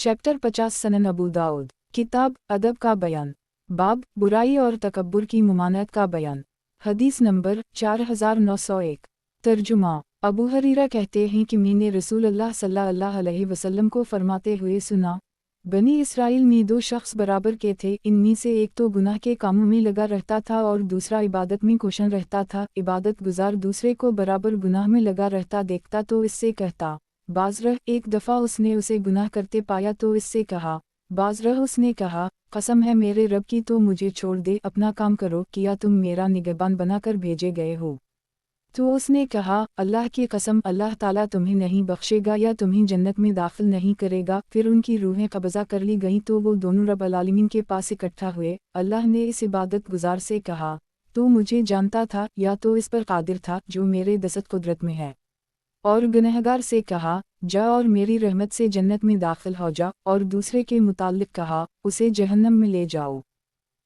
Chapter 50 सनन अबू दाऊद किताब अदब का बयान बाब बुराई और तकब्बुर की मुमानत का बयान। हदीस नंबर 4901। तर्जुमा। अबू हरीरा कहते हैं कि मैंने रसूल अल्लाह सल्लल्लाहु अलैहि वसल्लम को फरमाते हुए सुना, बनी इसराइल में दो शख्स बराबर के थे, इनमें से एक तो गुनाह के कामों में लगा रहता था और दूसरा इबादत में कोशन रहता था। इबादत गुजार दूसरे को बराबर गुनाह में लगा रहता देखता तो इससे कहता, बाज़रह एक दफ़ा उसने उसे गुनाह करते पाया तो इससे कहा, बाज़रह उसने कहा, कसम है मेरे रब की तो मुझे छोड़ दे, अपना काम करो, किया तुम मेरा निगहबान बनाकर भेजे गए हो। तो उसने कहा, अल्लाह की कसम, अल्लाह ताला तुम्हें नहीं बख्शेगा या तुम्हें जन्नत में दाखिल नहीं करेगा। फिर उनकी रूहें कब्ज़ा कर ली गईं तो वो दोनों रब अल-आलमीन के पास इकट्ठा हुए। अल्लाह ने इस इबादत गुजार से कहा, तो मुझे जानता था या तो इस पर कादिर था जो मेरे दस्त कुदरत में है। और गुनहगार से कहा, जा और मेरी रहमत से जन्नत में दाखिल हो जा। और दूसरे के मुताल्लिक कहा, उसे जहन्नम में ले जाओ।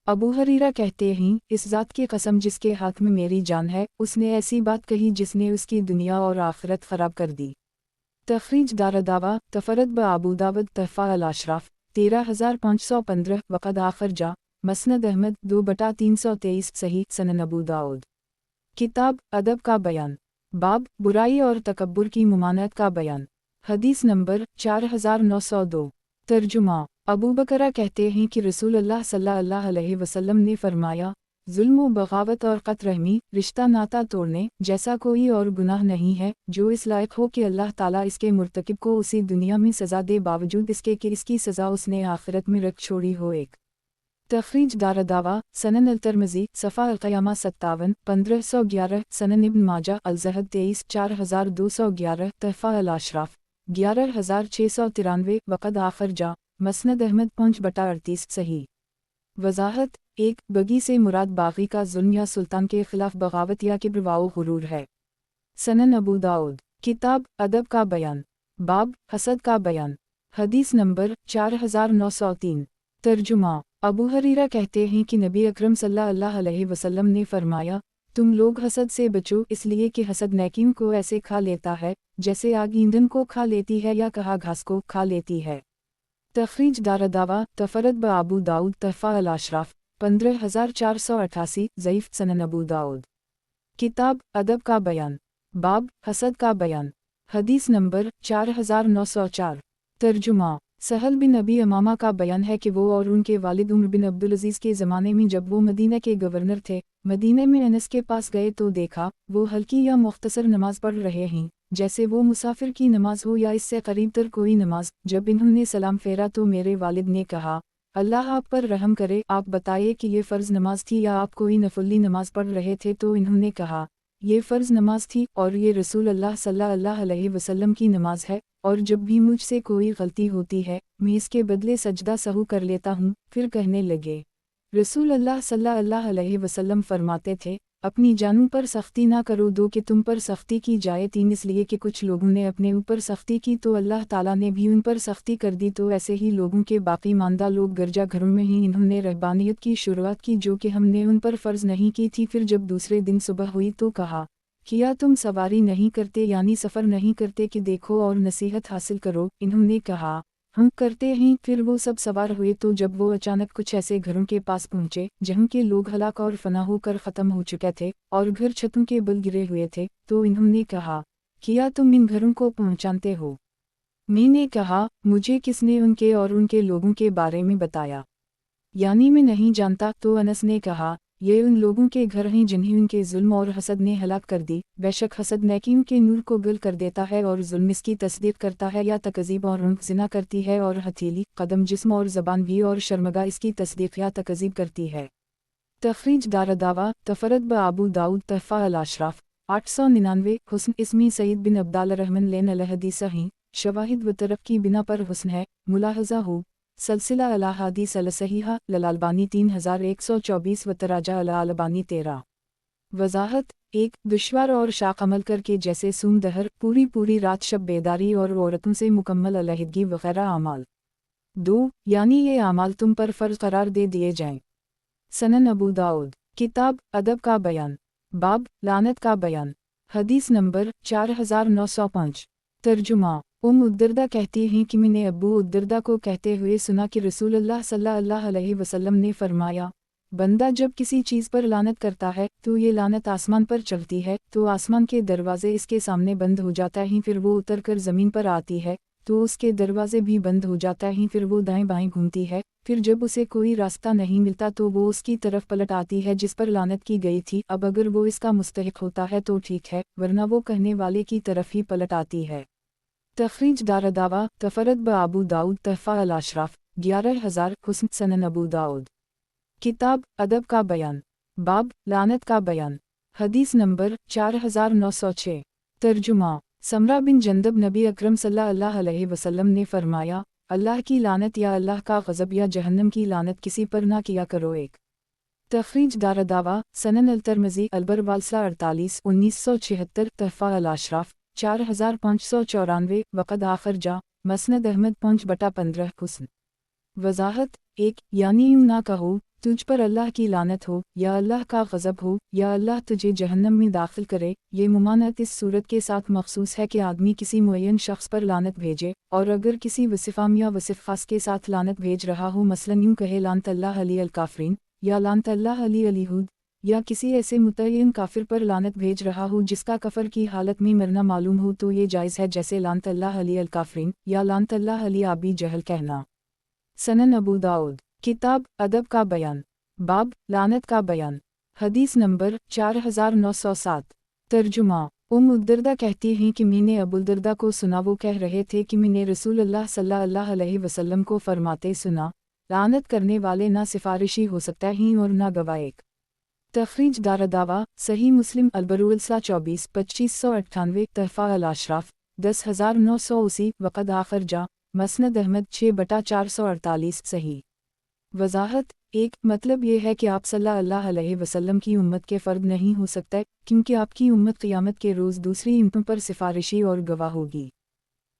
अबू हरीरा कहते हैं, इस ज़ात की कसम जिसके हाथ में मेरी जान है, उसने ऐसी बात कही जिसने उसकी दुनिया और आखिरत ख़राब कर दी। तखरीज दारदावा तफरत ब अबू दाऊद तहफ़ा अल-अशराफ 13515 वक़द आखिर जा मसनद अहमद 2/323 सही सनन अबू दाऊद किताब अदब का बयान बाब बुराई और तकब्बुर की मुमानत का बयान। हदीस नंबर 4902। तर्जुमा। अबू बकरा कहते हैं कि रसूल अल्लाह सल्लल्लाहु अलैहि वसल्लम ने फरमाया, जुल्म व बगावत और क़तरहमी रिश्ता नाता तोड़ने जैसा कोई और गुनाह नहीं है जो इस लायक हो कि अल्लाह ताला इसके मुर्तकिब को उसी दुनिया में सज़ा दे बावजूद इसके कि इसकी सज़ा उसने आखिरत में रख छोड़ी हो। एक तखरीज दारदावा सनन अल-तिरमिज़ी सफ़ा अल-क़यामा 57 1511 सनन इब्न माजा अल-ज़हद 23 4211 तहफ़ा अल-अशराफ 11693 वक़द आखिर जा मसनद अहमद 5/38 सही। वज़ाहत। एक बगी से मुराद बागी का जुल्म या सुल्तान के खिलाफ बगावत या किब्र व गुरूर है। सनन अबू दाऊद किताब अदब का बयान बाब हसद का बयान। हदीस नंबर 4903। तर्जुमा। अबू हरीरा कहते हैं कि नबी अकरम सल्लल्लाहु अलैहि वसल्लम ने फरमाया, तुम लोग हसद से बचो, इसलिए कि हसद नेकियों को ऐसे खा लेता है जैसे आग ईंधन को खा लेती है या कहा घास को खा लेती है। तखरीज दारदावा तफरत ब अबू दाऊद तहफ़ा अल-अशराफ 15488 ज़ईफ़ सनन अबू दाऊद किताब अदब का बयान बाब हसद का बयान। हदीस नंबर 4904। तर्जुमा। सहल बिन अबी अमामा का बयान है कि वो और उनके वालिद उमर बिन अब्दुल अजीज़ के ज़माने में जब वो मदीना के गवर्नर थे, मदीने में अनस के पास गए तो देखा वो हल्की या मुख्तसर नमाज पढ़ रहे हैं, जैसे वो मुसाफिर की नमाज हो या इससे करीब तर कोई नमाज। जब इन्होंने सलाम फेरा तो मेरे वालिद ने कहा, अल्लाह आप पर रहम करे, आप बताइए कि ये फ़र्ज़ नमाज थी या आप कोई नफली नमाज पढ़ रहे थे। तो इन्होंने कहा, ये फ़र्ज़ नमाज थी और ये रसूल अल्लाह सल्लल्लाहु अलैहि वसल्लम की नमाज है, और जब भी मुझसे कोई गलती होती है मैं इसके बदले सजदा सहू कर लेता हूँ। फिर कहने लगे, रसूल अल्लाह सल्लल्लाहु अलैहि वसल्लम फरमाते थे, अपनी जानों पर सख्ती ना करो, दो कि तुम पर सख्ती की जाए, तीन इसलिए कि कुछ लोगों ने अपने ऊपर सख्ती की तो अल्लाह ताला ने भी उन पर सख्ती कर दी। तो ऐसे ही लोगों के बाकी मानदा लोग गिरजा घरों में ही इन्होंने रहबानियत की शुरुआत की जो कि हमने उन पर फ़र्ज़ नहीं की थी। फिर जब दूसरे दिन सुबह हुई तो कहा, किया तुम सवारी नहीं करते यानी सफ़र नहीं करते कि देखो और नसीहत हासिल करो। इन्होंने कहा, हम करते हैं। फिर वो सब सवार हुए तो जब वो अचानक कुछ ऐसे घरों के पास पहुँचे जहाँ के लोग हलाक और फना होकर ख़त्म हो चुके थे और घर छतों के बल गिरे हुए थे, तो इन्होंने कहा, किया तुम इन घरों को पहचानते हो? मैंने कहा, मुझे किसने उनके और उनके लोगों के बारे में बताया, यानी मैं नहीं जानता। तो अनस ने कहा, ये उन लोगों के घर हैं जिन्हें उनके जुल्म और हसद ने हलाक कर दी। बेशक हसद नेकियों के नूर को गल कर देता है और जुल्म इसकी तस्दीक करता है या तकज़ीब और उन्क ज़िना करती है, और हथेली कदम जिस्म और ज़बान भी और शर्मगा इसकी तस्दीक या तकज़ीब करती है। तखरीज दारदावा तफरत ब अबू दाऊद तहफ़ा अल-अशराफ 899 हुस्न इसमी सईद बिन अब्दाल रहमन लेन अल-हदीस सही शवाहिद व तरफ की बिना पर हुस्न है। मुलाहज़ा हो सलसिला अला हदीस अल-सहीहा लल-अलबानी 3124 व तराजा अल-अलबानी 13। वज़ाहत। एक दुश्वार और शाक अमल करके जैसे सूम दहर पूरी पूरी रात शब बेदारी और औरतों से मुकम्मल अलहदगी वगैरह आमाल। 2 यानी ये आमाल तुम पर फ़र्ज़ करार दे दिए जाएं। सनन अबू दाऊद किताब अदब का बयान बाब लानत का बयान। हदीस नंबर 4905। तर्जुमा। उद्दरदा कहती हैं कि मैंने अबू उद्दरदा को कहते हुए सुना कि रसूलुल्लाह सल्लल्लाहु अलैहि वसल्लम ने फरमाया, बंदा जब किसी चीज़ पर लानत करता है तो ये लानत आसमान पर चलती है तो आसमान के दरवाजे इसके सामने बंद हो जाता है, फिर वो उतर कर ज़मीन पर आती है तो उसके दरवाजे भी बंद हो जाता है, फिर वो दाएं बाएं घूमती है, फिर जब उसे कोई रास्ता नहीं मिलता तो वो उसकी तरफ पलट आती है जिस पर लानत की गई थी। अब अगर वो इसका मुस्तहिक होता है तो ठीक है, वरना वो कहने वाले की तरफ ही पलट आती है। तखरीज दारदावा तफरद ब अबू दाऊद तहफ़ा अल अशराफ 11,000 हुस्न सनन अबू दाऊद। किताब अदब का बयान, बाब लानत का बयान। हदीस नंबर 4906। तर्जुमा समरा बिन जंदब नबी अकरम सल्लल्लाहु अलैहि वसल्लम ने फरमाया, अल्लाह की लानत या अल्लाह का गज़ब या जहन्नम की लानत किसी पर ना किया करो। एक तखरीज दारदावा सनन अल तिर्मिज़ी अलबरवालसा 48 1976 तहफ़ा अल अशराफ 4594 वक़द आखिर जा मसनद अहमद 5/15 हुस्न। वज़ाहत 1 यानी यूँ ना कहो तुझ पर अल्लाह की लानत हो या अल्लाह का गज़ब हो या अल्लाह तुझे जहन्नम में दाखिल करे। ये मुमानत इस सूरत के साथ मखसूस है कि आदमी किसी मुअय्यन शख्स पर लानत भेजे, और अगर किसी वसिफ़ाम या वसिफ़ ख़ास के साथ लानत भेज रहा हो, मसलन यूँ कहे लानत अल्लाह अली अल काफ़रीन या लानत अल्लाह अली अलीहुद, या किसी ऐसे मुतय्यन काफिर पर लानत भेज रहा हो जिसका कफर की हालत में मरना मालूम हो तो ये जायज़ है, जैसे लानत अल्लाह अली अल काफ़रीन या लानत अल्लाह अली अबी जहल कहना। सनन अबू दाऊद। किताब अदब का बयान, बाब लानत का बयान। हदीस नंबर 4907। तर्जुमा उद्दरदा कहती हैं कि मैंने अबूदरदा को सुना, वो कह रहे थे कि मैंने रसूलुल्लाह सल्लल्लाहु अलैहि वसल्लम को फरमाते सुना, लानत करने वाले ना सिफारिशी हो सकता ही और ना गवाएक। तखरीज दारदावा सही मुस्लिम अलबरुलसा 24 2598 तहफ़ा अल अशराफ 10,980 वक़द आखिर जा मसनद अहमद 6/448 सही। वज़ाहत 1 मतलब ये है कि आप सल्लल्लाहु अलैहि वसल्लम की उम्मत के फ़र्द नहीं हो सकता, क्योंकि आपकी उम्मत क़ियामत के रोज़ दूसरी उम्मतों पर सिफारिशी और गवाह होगी।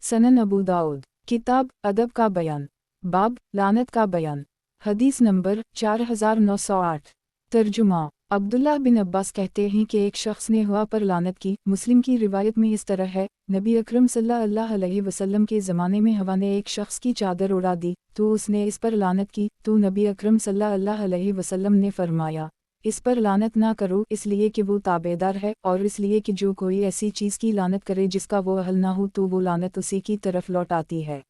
सनन अबू दाऊद। किताब अदब का बयान, बाब लानत का बयान। हदीस नंबर 4908। तर्जुमा अब्दुल्लाह बिन अब्बास कहते हैं कि एक शख्स ने हुआ पर लानत की। मुस्लिम की रिवायत में इस तरह है, नबी अकरम सल्लल्लाहु अलैहि वसल्लम के ज़माने में हवा ने एक शख्स की चादर उड़ा दी तो उसने इस पर लानत की, तो नबी अकरम सल्लल्लाहु अलैहि वसल्लम ने फरमाया, इस पर लानत ना करो, इसलिए कि वो ताबेदार है, और इसलिए कि जो कोई ऐसी चीज़ की लानत करे जिसका वो अहल ना हो तो वो लानत उसी की तरफ लौट आती है।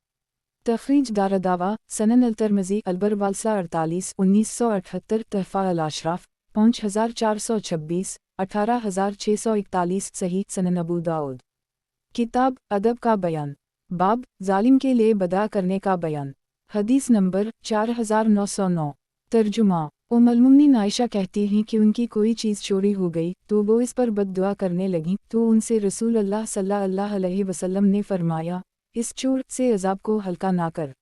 तखरीज दारदावा सनन अल तिर्मिज़ी अलबरवालसा 48 1978 तहफ़ा अल अशराफ 5426 18641 सही। सनन अबू दाऊद। किताब अदब का बयान, बाब जालिम के लिए बदा करने का बयान। हदीस नंबर 4909। तर्जुमा उम्मुल-मोमिनीन आयशा कहती हैं कि उनकी कोई चीज़ चोरी हो गई तो वो इस पर बद्दुआ करने लगीं, तो उनसे रसूलुल्लाह सल्लल्लाहु अलैहि वसल्लम ने फरमाया, इस चोर से अज़ाब को हल्का ना कर।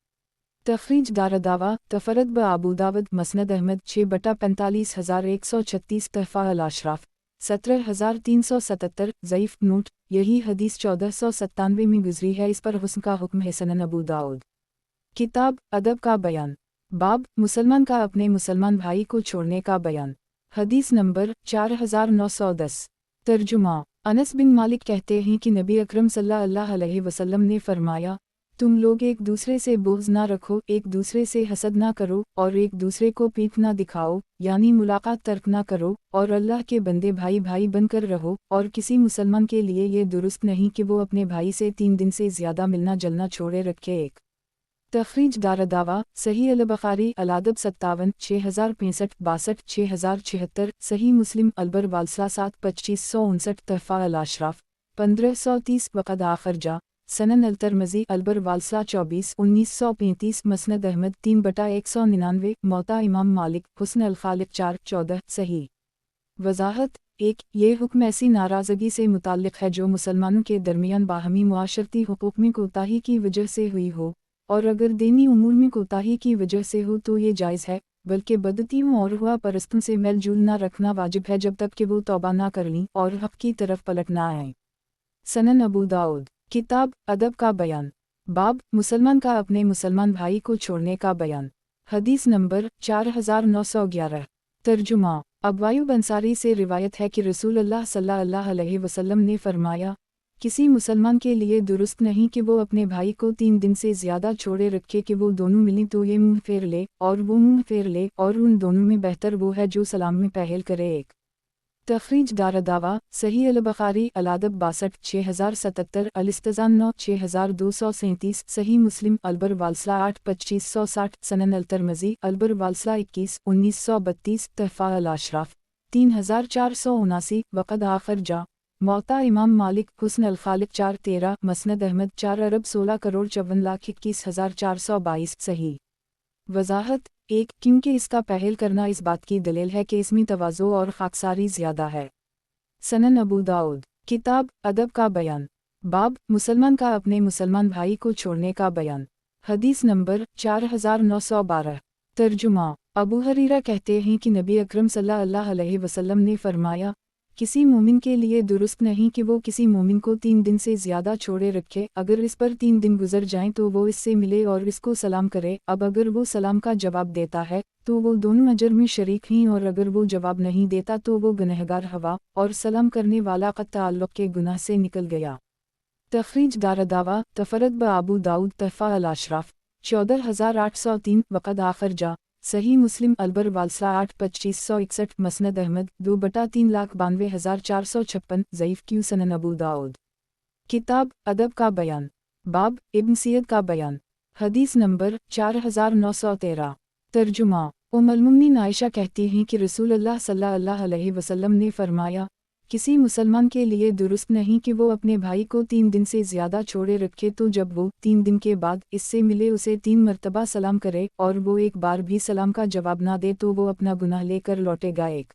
तखरीज दारदावा तफरद ब अबू दाऊद मसनद अहमद 6/45136 तहफ़ा अल अशराफ 17,377 ज़ईफ़ नोट, यही हदीस 1497 में गुजरी है, इस पर हुस्न का हुक्म है। सनन अबू दाऊद। किताब अदब का बयान, बाब मुसलमान का अपने मुसलमान भाई को छोड़ने का बयान। हदीस नंबर 4910। तर्जुमा अनस बिन मालिक कहते हैं कि नबी अकरम सल्लल्लाहु अलैहि वसल्लम ने फरमाया, तुम लोग एक दूसरे से बुग़्ज़ ना रखो, एक दूसरे से हसद ना करो, और एक दूसरे को पीठ ना दिखाओ, यानी मुलाकात तर्क ना करो, और अल्लाह के बंदे भाई भाई बनकर रहो, और किसी मुसलमान के लिए ये दुरुस्त नहीं कि वो अपने भाई से 3 दिन से ज़्यादा मिलना जलना छोड़े रखे। एक तखरीज दारदावा सही अल बुखारी अलादब 57 6065 62 6076 सही मुस्लिम अलबरवालसा 7 2559 तहफ़ा अल अशराफ 1530 वक़द आखिर जा सनन अल तिर्मिज़ी अलबरवालसा 24 1935 मसनद अहमद 3/199 मौता इमाम मालिक हुस्न अल खालिक 4 14 सही। वज़ाहत 1 ये हुक्म ऐसी नाराज़गी से मुताल्लिक़ है जो मुसलमानों के दरमियान बाहमी मुआशरती हुकूक में कोताही की वजह से हुई हो, और अगर दीनी उमूर में कोताही की वजह से हो तो ये जायज़ है, बल्कि बदतीयों और हुआ परस्तों से मेल जुल ना रखना वाजिब है जब तक कि वो तौबा ना कर लें और हक़ की तरफ पलट ना आएँ। सनन अबू दाऊद। किताब अदब का बयान, बाब मुसलमान का अपने मुसलमान भाई को छोड़ने का बयान। हदीस नंबर 4911। तर्जुमा अबू अय्यूब अंसारी से रिवायत है कि रसूलुल्लाह सल्लल्लाहु अलैहि वसल्लम ने फरमाया, کسی مسلمان کے لیے درست نہیں کہ وہ اپنے بھائی کو 3 دن سے زیادہ چھوڑے رکھے کہ وہ دونوں ملیں تو یہ منہ پھیر لے اور وہ منہ پھیر لے، اور ان دونوں میں بہتر وہ ہے جو سلام میں پہل کرے۔ ایک تخریج دارالدعویٰ صحیح البخاری الادب 62 6077 الاستئذان 9 6237 صحیح مسلم البر والصلہ 8 2560 سنن الترمذی البر والصلہ 21 1932 تحفہ الاشراف 3479 وقد آخر جا موطا امام مالک حسن الخالق 413 مسند احمد 4 ارب 16,54,21,422 صحیح وضاحت 1 کیونکہ اس کا پہل کرنا اس بات کی دلیل ہے کہ اس میں تواضع اور خاکساری زیادہ ہے۔ سنن ابو داؤد کتاب ادب کا بیان باب مسلمان کا اپنے مسلمان بھائی کو چھوڑنے کا بیان حدیث نمبر 4912 ترجمہ ابو ہریرہ کہتے ہیں کہ نبی اکرم صلی اللہ علیہ وسلم نے فرمایا، کسی مومن کے لیے درست نہیں کہ وہ کسی مومن کو 3 دن سے زیادہ چھوڑے رکھے، اگر اس پر 3 دن گزر جائیں تو وہ اس سے ملے اور اس کو سلام کرے۔ اب اگر وہ سلام کا جواب دیتا ہے تو وہ دونوں اجر میں شریک ہیں، اور اگر وہ جواب نہیں دیتا تو وہ گنہگار ہوا اور سلام کرنے والا قطع تعلق کے گناہ سے نکل گیا۔ تخریج دارالدعویٰ تفرد بابو داؤد تحفہ الاشراف 14803 وقد آخر جا صحیح مسلم البر والصلہ 8 2561 مسند احمد 2/392,456 ضعیف کیو سنن ابو داؤد کتاب ادب کا بیان باب ابن سید کا بیان حدیث نمبر 4913 ترجمہ ام المؤمنین عائشہ کہتی ہیں کہ رسول اللہ صلی اللہ علیہ وسلم نے فرمایا، کسی مسلمان کے لیے درست نہیں کہ وہ اپنے بھائی کو 3 دن سے زیادہ چھوڑے رکھے، تو جب وہ 3 دن کے بعد اس سے ملے اسے 3 مرتبہ سلام کرے، اور وہ ایک بار بھی سلام کا جواب نہ دے تو وہ اپنا گناہ لے کر لوٹے گا۔ ایک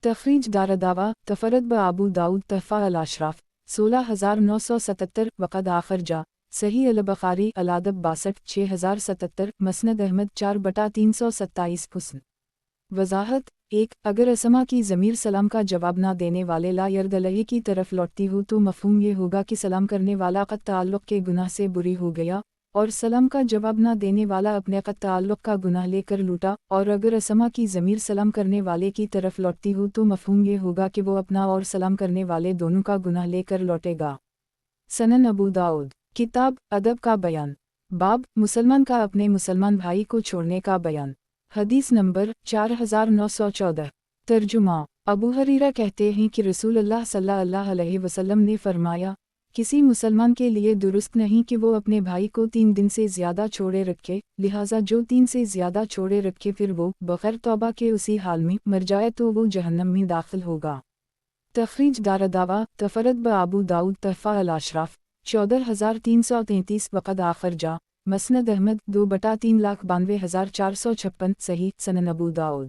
تخریج دارالدعویٰ تفرد بابو داؤد تحفہ الاشراف 16977 وقد آخر جا صحیح البخاری الادب 62 6077 مسند احمد 4/327 حسن وضاحت 1 اگر اسما کی ضمیر سلام کا جواب نہ دینے والے لا یرد علیہ کی طرف لوٹتی ہو تو مفہوم یہ ہوگا کہ سلام کرنے والا قطع تعلق کے گناہ سے بری ہو گیا، اور سلام کا جواب نہ دینے والا اپنے قطع تعلق کا گناہ لے کر لوٹا، اور اگر اسما کی ضمیر سلام کرنے والے کی طرف لوٹتی ہو تو مفہوم یہ ہوگا کہ وہ اپنا اور سلام کرنے والے دونوں کا گناہ لے کر لوٹے گا۔ سنن ابو داؤد کتاب ادب کا بیان باب مسلمان کا اپنے مسلمان بھائی کو چھوڑنے کا بیان حدیث نمبر 4914 ترجمہ ابو ہریرہ کہتے ہیں کہ رسول اللہ صلی اللہ علیہ وسلم نے فرمایا، کسی مسلمان کے لیے درست نہیں کہ وہ اپنے بھائی کو 3 دن سے زیادہ چھوڑے رکھے، لہٰذا جو 3 سے زیادہ چھوڑے رکھے پھر وہ بغیر توبہ کے اسی حال میں مر جائے تو وہ جہنم میں داخل ہوگا۔ تخریج دارالدعویٰ تفرد بابو داؤد تحفہ الاشراف 14333 وقد آخر جا مسند احمد 2/392,456 صحیح سنن ابو داؤد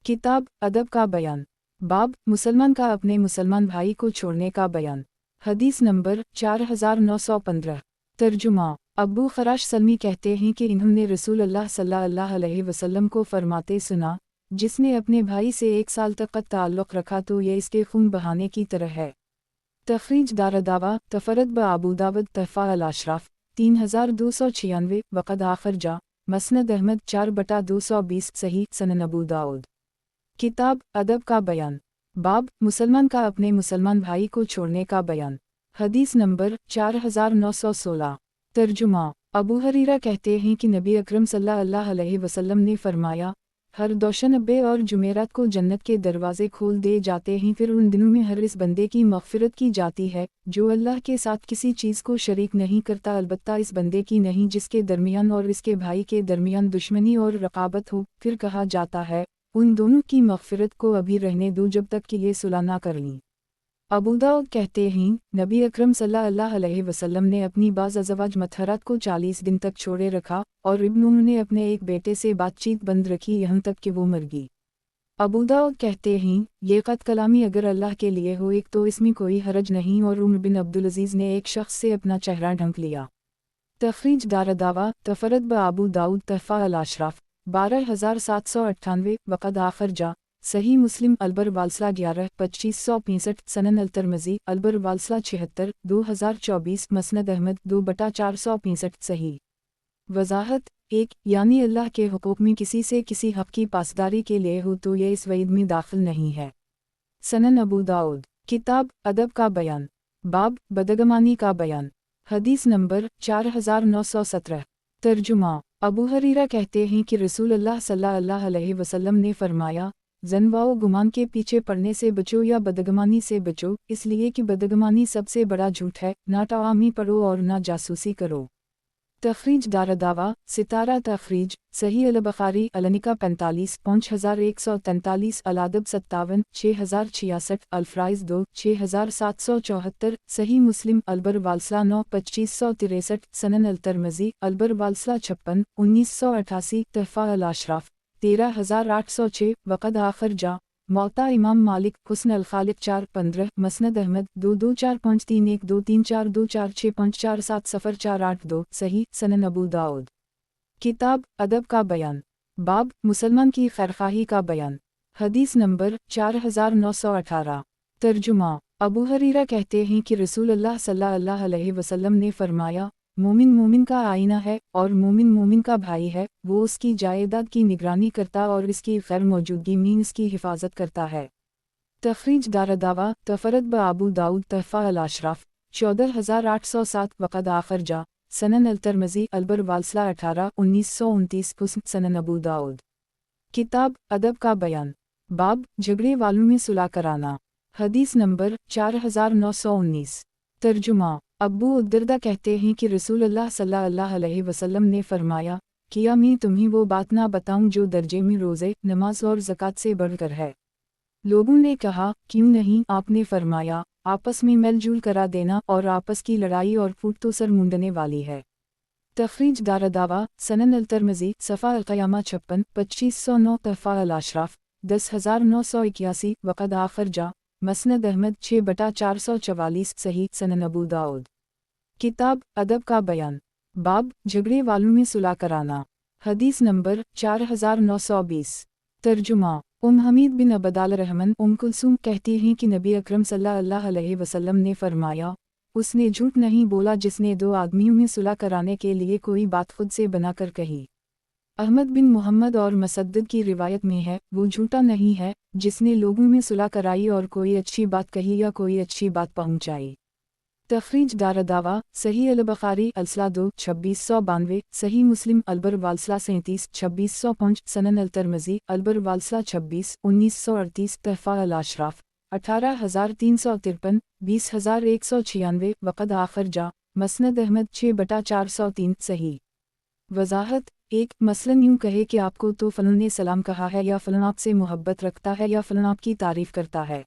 کتاب ادب کا بیان باب مسلمان کا اپنے مسلمان بھائی کو چھوڑنے کا بیان حدیث نمبر 4915 ترجمہ ابو خراش سلمی کہتے ہیں کہ انہوں نے رسول اللہ صلی اللہ علیہ وسلم کو فرماتے سنا، جس نے اپنے بھائی سے 1 سال تک قطع تعلق رکھا تو یہ اس کے خون بہانے کی طرح ہے۔ تخریج دارالدعویٰ تفرد بابو داود تحفہ الاشراف 3296 وقد آخر جا مسند احمد 4/220 صحیح سنن ابو داؤد کتاب ادب کا بیان باب مسلمان کا اپنے مسلمان بھائی کو چھوڑنے کا بیان حدیث نمبر 4916 ترجمہ ابو ہریرہ کہتے ہیں کہ نبی اکرم صلی اللہ علیہ وسلم نے فرمایا، ہر دوشنبے اور جمعرات کو جنت کے دروازے کھول دیے جاتے ہیں، پھر ان دنوں میں ہر اس بندے کی مغفرت کی جاتی ہے جو اللہ کے ساتھ کسی چیز کو شریک نہیں کرتا، البتہ اس بندے کی نہیں جس کے درمیان اور اس کے بھائی کے درمیان دشمنی اور رقابت ہو۔ پھر کہا جاتا ہے، ان دونوں کی مغفرت کو ابھی رہنے دو جب تک کہ یہ صلح نہ کر لیں۔ ابو داؤد کہتے ہیں، نبی اکرم صلی اللہ علیہ وسلم نے اپنی بعض ازواج مطہرات کو 40 دن تک چھوڑے رکھا، اور ابن ام نے اپنے ایک بیٹے سے بات چیت بند رکھی یہاں تک کہ وہ مر گئی۔ ابو داؤد کہتے ہیں، یہ قط کلامی اگر اللہ کے لیے ہو ایک تو اس میں کوئی حرج نہیں، اور عمر بن عبدالعزیز نے ایک شخص سے اپنا چہرہ ڈھانک لیا۔ تخریج دارالدعویٰ تفرد بابو داؤد تحفہ الاشراف 12798 وقد آخر جا صحیح مسلم البر والصلہ 11 2565 سنن الترمذی البر والصلہ 76 2024 مسند احمد 2/465 صحیح وضاحت 1 یعنی اللہ کے حقوق میں کسی سے کسی حق کی پاسداری کے لیے ہو تو یہ اس وعید میں داخل نہیں ہے۔ سنن ابو داؤد کتاب ادب کا بیان बाब बदगमानी का बयान। हदीस नंबर 4917। तर्जुमा। अबू हरीरा कहते हैं कि रसूलुल्लाह सल्लल्लाहु अलैहि वसल्लम ने फरमाया, ज़न्वाओ गुमान के पीछे पड़ने से बचो या बदगमानी से बचो, इसलिए कि बदगमानी सबसे बड़ा झूठ है। ना तवामी पढ़ो और ना जासूसी करो। तखरीज दारदावा सितारा तखरीज सही अल-बुखारी अलनिका 45 5143 अलादब 57 6066 अल्फ्राइज 2 6774 सही मुस्लिम अलबर वालसला 9 2563 सनन अल-तिरमिज़ी अलबर वालसला 56 1988 तहफ़ा अल-अशराफ 13806 वक़द आखिर जा मौता इमाम मालिक हुस्न अल-खालिक 415 मसनद अहमद 2245312342465447 482 सही सनन अबू दाऊद। किताब अदब का बयान। बाब मुसलमान की खैरख्वाही का बयान। हदीस नंबर 4918। तर्जुमा। अबू हरीरा कहते हैं कि रसूलुल्लाह सल्लल्लाहु अलैहि वसल्लम ने फरमाया, मोमिन मोमिन का आईना है और मोमिन मोमिन का भाई है, वो उसकी जायदाद की निगरानी करता और इसकी गैर मौजूदगी में इसकी हिफाजत करता है। तखरीज दारदावा तफरद ब अबू दाऊद तहफ़ा अल-अशराफ 14807 वक़द आखिर जा सनन अल-तिरमिज़ी अलबर वालसला 18 1929 हुस्न सनन अबू दाऊद। किताब अदब का बयान। बाब झगड़े वालों में सुलह कराना। हदीस नंबर 4919। तर्जुमा। अब्बू उद्दरदा कहते हैं कि रसूलुल्लाह सल्लल्लाहु अलैहि वसल्लम ने फरमाया, किया मैं तुम्हें वो बात ना बताऊं जो दर्जे में रोज़े, नमाज और ज़कात से बढ़कर है। लोगों ने कहा, क्यों नहीं? आपने फरमाया, आपस में मेलजूल करा देना और आपस की लड़ाई और फूट तो सर मुंडने वाली है। तखरीज दारदावा सनन अल-तिरमिज़ी सफ़ा अल-क़यामा 56 2509 तहफ़ा अल-अशराफ 10981 वक़द आखिर जा मसनद अहमद 6/444 सही सनन अबू दाऊद। किताब अदब का बयान। बाब झगड़े वालों में सुलह कराना। हदीस नंबर 4920। तर्जुमा। हमीद बिन अबदाल रहमन कुलसूम कहती हैं कि नबी अकरम सल्लल्लाहु अलैहि वसल्लम ने फरमाया, उसने झूठ नहीं बोला जिसने दो आदमियों में सुलह कराने के लिए कोई बात खुद से बनाकर कही। अहमद बिन मोहम्मद और मसद्दद की रिवायत में है, वो झूठा नहीं है जिसने लोगों में सुलह कराई और कोई अच्छी बात कही या कोई अच्छी बात पहुंचाई। तखरीज दारदावा सही अल-बुखारी अलसला 2 2692 सही मुस्लिम अलबर वालसला 37 2605 सनन अल-तिरमिज़ी अलबर वालसला 26 1938 तहफ़ा अल-अशराफ 18353 20196 वक़द आखिर जा मसनद अहमद 6/403 सही। वज़ाहत। एक मसलन यूँ कहे कि आपको तो फ़लाँ ने सलाम कहा है या फ़लाँ आपसे मोहब्बत रखता है या फ़लाँ आपकी तारीफ़ करता है।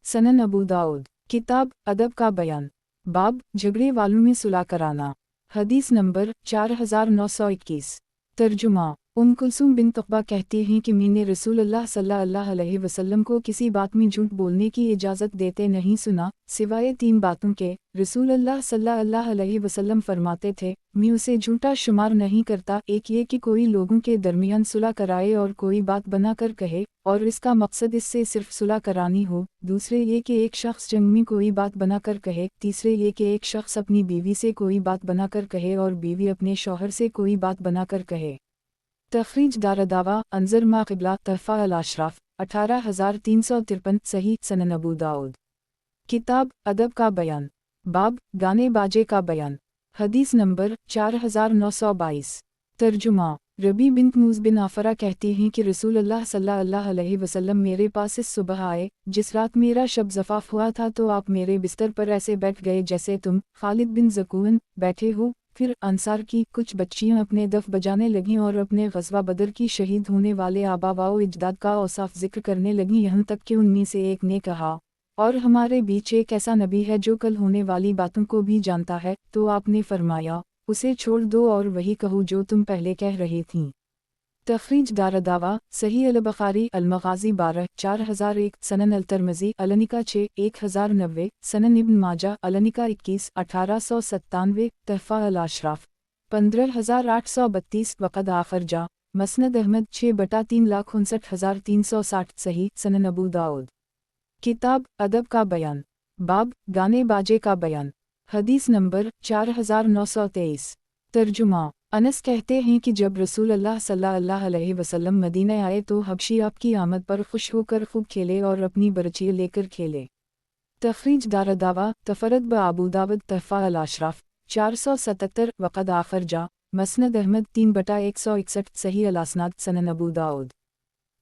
सनन अबू दाऊद। किताब अदब का बयान। बाब झगड़े वालों में सुलह कराना। हदीस नंबर 4921। तर्जुमा। कुलसूम बिन तुक़बा कहती हैं कि मैंने रसूलुल्लाह सल्लल्लाहु अलैहि वसल्लम को किसी बात में झूठ बोलने की इजाज़त देते नहीं सुना, सिवाय 3 बातों के। रसूलुल्लाह सल्लल्लाहु अलैहि वसल्लम फरमाते थे, मैं उसे झूठा शुमार नहीं करता। एक ये कि कोई लोगों के दरमियान सुलह कराए और कोई बात बनाकर कहे और इसका मकसद इससे सिर्फ सुलह करानी हो। दूसरे ये कि एक शख्स जंग में कोई बात बनाकर कहे। तीसरे ये कि एक शख्स अपनी बीवी से कोई बात बनाकर कहे और बीवी अपने शौहर से कोई बात बनाकर कहे। तखरीज दारदावा अंजर मा क़िबला तहफ़ा अल-अशराफ 18353 सही सनन अबू दाऊद। किताब अदब का बयान। बाब गाने बाजे का बयान। हदीस नंबर 4922। तर्जुमा। रबी बिन मूज़ बिन आफ़रा कहती हैं कि रसूलुल्लाह सल्लल्लाहु अलैहि वसल्लम मेरे पास इस सुबह आए, जिस रात मेरा शब ज़फ़ाफ़ हुआ था तो आप मेरे बिस्तर पर ऐसे बैठ गए जैसे तुम खालिद बिन ज़कून बैठे हो। फिर अंसार की कुछ बच्चियां अपने दफ बजाने लगीं और अपने ग़ज़वा बदर की शहीद होने वाले आबा व अजदाद का औसाफ ज़िक्र करने लगीं, यहाँ तक कि उनमें से एक ने कहा, और हमारे बीच एक ऐसा नबी है जो कल होने वाली बातों को भी जानता है। तो आपने फरमाया, उसे छोड़ दो और वही कहो जो तुम पहले कह रही थीं। तखरीज दारदावा सही अल-बुखारी अल-मग़ाज़ी 12 4001 सनन अल-तिरमिज़ी अलनिका 6 1090 सनन इब्न माजा अलनिका 21 1897 तहफ़ा अल-अशराफ 15832 वक़द आखिर जा मसनद अहमद 6/3,59,360 सही सनन अबू दाऊद। किताब अदब का बयान। बाब गाने बाजे का बयान। हदीस नंबर 4923। तर्जुमा। अनस कहते हैं कि जब रसूलुल्लाह सल्लल्लाहु अलैहि वसल्लम मदीना आए तो हबशी आपकी आमद पर खुश होकर खूब खेले और अपनी बरछी लेकर खेले। तखरीज दारदावा तफरद ब अबू दावद तहफ़ा अल-अशराफ 477 वक़द आखर जा मसनद अहमद 3/161 सही अल-असनाद सनन अबू दाऊद।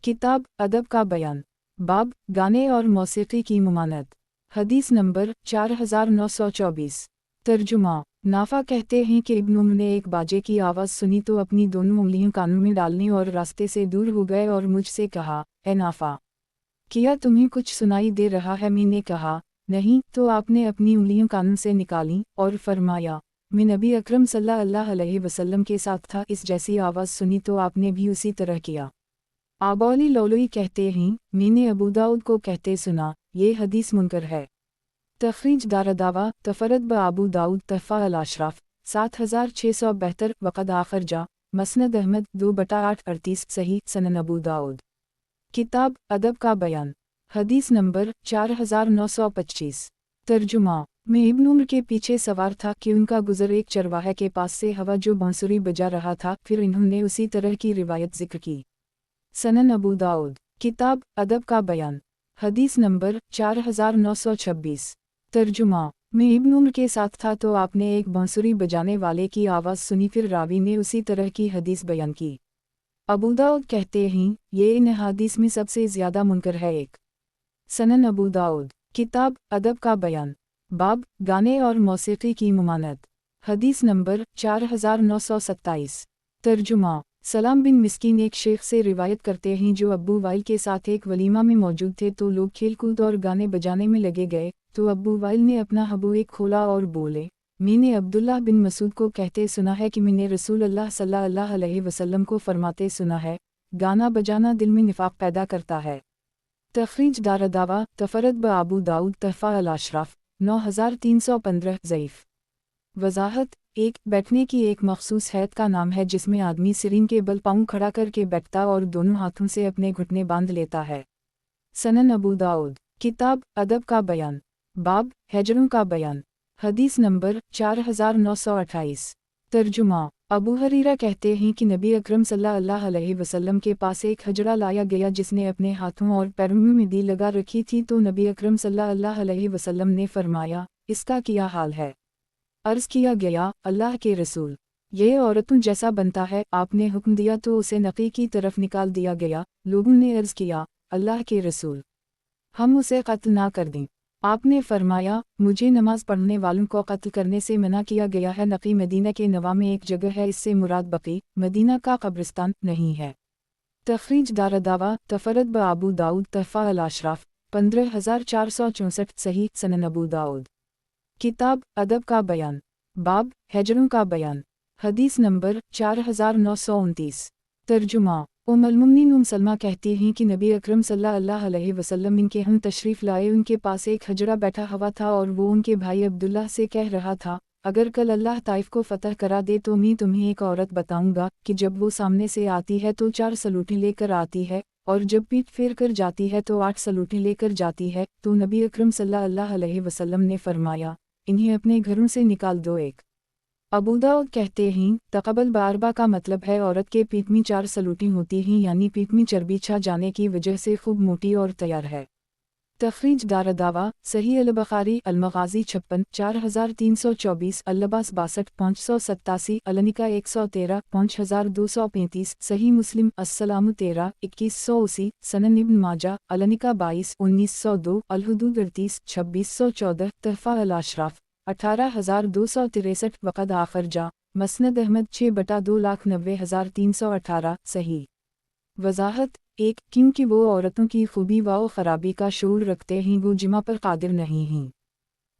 किताब अदब का बयान। बाब गाने और मौसीकी की मुमानत। हदीस नंबर 4924। तर्जुमा। नाफा कहते हैं कि इब्न उम्र ने एक बाजे की आवाज़ सुनी तो अपनी दोनों उंगलियों कानों में डालनी और रास्ते से दूर हो गए और मुझसे कहा, ए नाफा, क्या तुम्हें कुछ सुनाई दे रहा है? मैंने कहा, नहीं। तो आपने अपनी उंगलियों कानों से निकाली और फरमाया, मैं नबी अकरम सल्लल्लाहु अलैहि वसल्लम के साथ था, इस जैसी आवाज़ सुनी तो आपने भी उसी तरह किया। आबौली लौलोई कहते हैं, मैंने अबू दाऊद को कहते सुना, ये हदीस मुनकर है। तखरीज दारदावा तफरद ब अबू दाऊद तहफ़ा अल-अशराफ 7672 वक़द आखर जा मसनद अहमद 2/838 सही सनन अबू दाऊद। किताब अदब का बयान। हदीस नंबर 4925। तर्जुमा। मैं इब्न उम्र के पीछे सवार था कि उनका गुज़र एक चरवाहे के पास से हवा जो बांसुरी बजा रहा था, फिर इन्होंने उसी तरह की रिवायत ज़िक्र की। सनन अबू दाऊद। किताब अदब का बयान। हदीस नंबर 4926। तर्जुमा। मैं इब्न उम्र के साथ था तो आपने एक बांसुरी बजाने वाले की आवाज़ सुनी, फिर रावी ने उसी तरह की हदीस बयान की। अबू दाऊद कहते हैं, ये इन हदीस में सबसे ज़्यादा मुनकर है। एक सनन अबू दाऊद। किताब अदब का बयान। बाब गाने और मौसीकी की मुमानत। हदीस नंबर 4927। तर्जुमा। सलाम बिन मिस्कीन एक शेख से रिवायत करते हैं जो अब्बू वाइल के साथ एक वलीमा में मौजूद थे, तो लोग खेल कूद और गाने बजाने में लगे गए, तो अब्बू वाइल ने अपना हबू एक खोला और बोले, मैंने अब्दुल्लाह बिन मसूद को कहते सुना है कि मैंने रसूल अल्लाह सल्लल्लाहु अलैहि वसल्लम को फरमाते सुना है, गाना बजाना दिल में निफाक पैदा करता है। तखरीज दारदावा तफरद ब अबू दाऊद तहफ़ा अल-अशराफ 9315 ज़ईफ़। वज़ाहत। एक बैठने की एक मखसूस हैत का नाम है जिसमें आदमी सिरीन के बल पाँव खड़ा करके बैठता और दोनों हाथों से अपने घुटने बांध लेता है। सनन अबू दाऊद। किताब अदब का बयान। बाब हैजरों का बयान। हदीस नंबर 4928। तर्जुमा। अबू हरीरा कहते हैं कि नबी अकरम सल्लल्लाहु अलैहि वसल्लम के पास एक हजरा लाया गया जिसने अपने हाथों और पैरों में मेहंदी लगा रखी थी, तो नबी अकरम सल्लल्लाहु अलैहि वसल्लम ने फरमाया, इसका क्या हाल है? अर्ज़ किया गया, अल्लाह के रसूल, ये औरतों जैसा बनता है। आपने हुक्म दिया तो उसे नकी की तरफ निकाल दिया गया। लोगों ने अर्ज़ किया, अल्लाह के रसूल, हम उसे कत्ल ना कर दें। आपने फरमाया, मुझे नमाज पढ़ने वालों को कत्ल करने से मना किया गया है। नकी मदीना के नवा में एक जगह है, इससे मुराद बकी मदीना का कब्रिस्तान नहीं है। तखरीज दारदावा तफरद ब अबू दाऊद तहफ़ा अल-अशराफ 15464 सही सनन अबू दाऊद। किताब अदब का बयान। बाब हैजरों का बयान। हदीस नंबर 4929। तर्जुमा। उम्मुल सलमा कहती हैं कि नबी अकरम सल्लल्लाहु अलैहि वसल्लम इनके हम तशरीफ़ लाए, उनके पास एक हजरा बैठा हुआ था और वो उनके भाई अब्दुल्लाह से कह रहा था, अगर कल अल्लाह ताइफ को फ़तह करा दे तो मैं तुम्हें एक औरत बताऊंगा कि जब वो सामने से आती है तो 4 सलूटें लेकर आती है, और जब पीठ फेर कर जाती है तो 8 सलूटें लेकर जाती है। तो नबी अकरम सल्लल्लाहु अलैहि वसल्लम ने फरमाया, इन्हें अपने घरों से निकाल दो। एक अबू दाऊद कहते हैं, तक़ब्बल बारबा का मतलब है औरत के पीठ में 4 सलूटें होती हैं, यानी पीठ में चर्बी छा जाने की वजह से खूब मोटी और तैयार है। तखरीज दारदावा सही अल-बुखारी अल-मग़ाज़ी 56 4324 अल-लबास 62 587 अल-निका 113 5235 सही मुस्लिम अस्सलामु 13 2180 सनन इब्न माजा अल-निका 22 1902 अल-हुदूद 38 2614 तहफ़ा अल-अशराफ 18263 वक़द आखर जा मसनद अहमद 6/2,90,318 सही। वज़ाहत। एक क्योंकि वो औरतों की खूबी व ख़राबी का शऊर रखते हैं, वो जिमा पर कादिर नहीं हैं।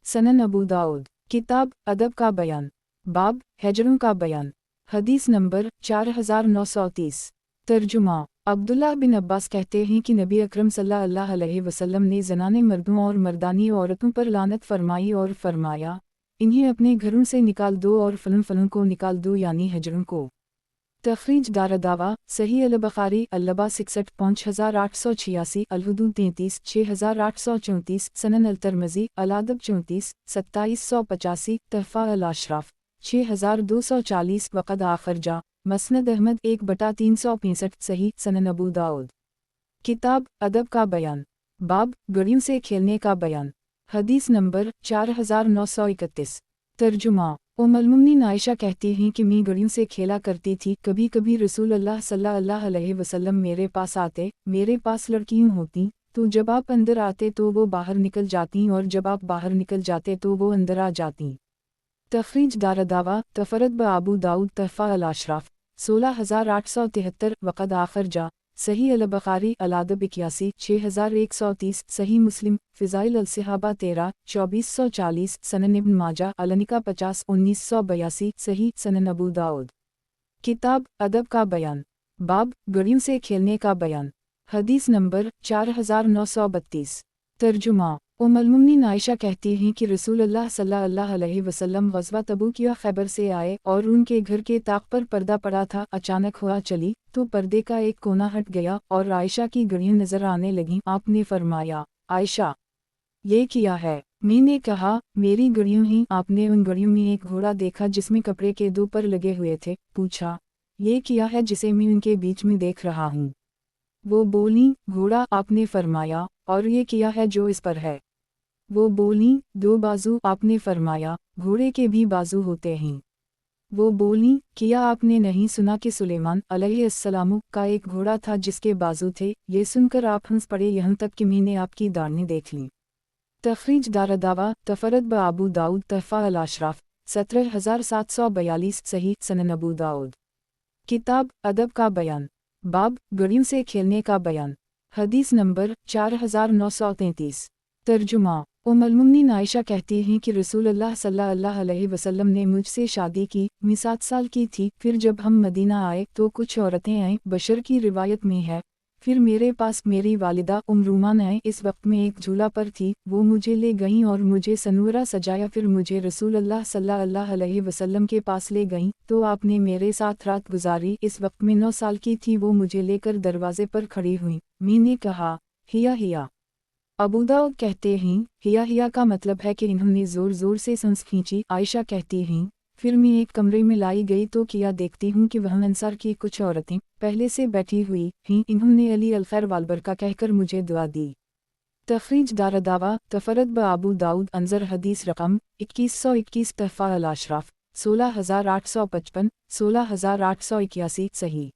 सनन अबू दाऊद। किताब अदब का बयान। बाब हैजरों का बयान। हदीस नंबर 4930। तर्जुमा। अब्दुल्लाह बिन अब्बास कहते हैं कि नबी अकरम सल्लल्लाहु अलैहि वसल्लम ने ज़नाने मर्दों और मर्दानी औरतों पर लानत फरमाई और फरमाया, इन्हें अपने घरों से निकाल दो और फलन को निकाल दो, यानी हजरों को। तखरीज दारदावा सही अल-बुखारी अल-लबास 61 5886 अल-हुदूद 33 6834 सनन अल-तिरमिज़ी अल-अदब 34 2785 तहफ़ा अल-अशराफ 6240 वक़द आखर जा मसनद अहमद 1/365 सही सनन अबू दाऊद। किताब अदब का बयान। बाब घड़ियों से खेलने का बयान। हदीस नंबर 4931। तर्जुमा। उम्मुल मोमिनीन आयशा कहती हैं कि मैं घड़ियों से खेला करती थी, कभी कभी रसूल अल्लाह सल्लल्लाहु अलैहि वसल्लम मेरे पास आते, मेरे पास लड़कियां होती, तो जब आप अंदर आते तो वो बाहर निकल जाती और जब आप बाहर निकल जाते तो वो अंदर आ जाती। तखरीज दारदावा तफरत ब आबू दाऊद तहफ़ा अल अशराफ 16873 वक़द आखर जा सही अल बुखारी अलादब 81 6130 सही मुस्लिम फ़िज़ाइल अल सहाबा 13 2440 सनन इब्न माजा अलनिका 50 1982 सही सनन अबू दाऊद। किताब अदब का बयान, बाब घड़ियों से खेलने का बयान। हदीस नंबर 4932। तर्जुमा। उम्मुल मोमिनीन आयशा कहती हैं कि रसूल अल्लाह सल्लल्लाहु अलैहि वसल्लम ग़ज़वा तबूक या खैबर से आए और उनके घर के ताक पर पर्दा पड़ा था। अचानक हवा चली तो पर्दे का एक कोना हट गया और आयशा की घड़ियां नजर आने लगीं। आपने फरमाया, आयशा, ये किया है? मैंने कहा, मेरी घड़ियों ही। आपने उन घड़ियों में एक घोड़ा देखा जिसमें कपड़े के दो पर लगे हुए थे। पूछा, ये किया है जिसे मैं उनके बीच में देख रहा हूँ? वो बोली, घोड़ा। आपने फरमाया, और ये किया है जो इस पर है? वो बोली, दो बाजू। आपने फरमाया, घोड़े के भी बाजू होते हैं। वो बोली, किया आपने नहीं सुना कि सुलेमान अलैहिस्सलाम का एक घोड़ा था जिसके बाजू थे? ये सुनकर आप हंस पड़े, यहाँ तक कि मैंने आपकी दाढ़ें देख लीं। तखरीज दारदावा तफरत ब आबू दाऊद तहफ़ा अल अशराफ 17742 सही सनन अबू दाऊद। किताब अदब का बयान, बाब घड़ियों से खेलने का बयान। हदीस नंबर 4933। तर्जुमा। उम्मुल मोमिनीन आयशा कहती हैं कि रसूल अल्लाह सल्लल्लाहु अलैहि वसल्लम ने मुझसे शादी की। मैं 7 साल की थी। फिर जब हम मदीना आए तो कुछ औरतें आईं, बशर की रिवायत में है। फिर मेरे पास मेरी वालिदा रुमान आए। इस वक्त में एक झूला पर थी, वो मुझे ले गईं और मुझे सनूरा सजाया। फिर मुझे रसूल अल्लाह सल्लल्लाहु अलैहि वसल्लम के पास ले गईं तो आपने मेरे साथ रात गुजारी। इस वक्त में 9 साल की थी। वो मुझे लेकर दरवाजे पर खड़ी हुई। मैंने कहा, हिया हिया। अबू दाऊद कहते हैं, हिया हिया का मतलब है कि इन्होंने ज़ोर ज़ोर से सांस खींची। आयशा कहती हैं, फिर मैं एक कमरे में लाई गई तो किया देखती हूँ कि वह अंसार की कुछ औरतें पहले से बैठी हुई हैं। इन्होंने अली अल खैर वालबरका कहकर मुझे दुआ दी। तखरीज दारदावा तफरत ब आबू दाऊद अंजर हदीस रकम 2121 तहफ़ा अल अशराफ 16855 16881 सही।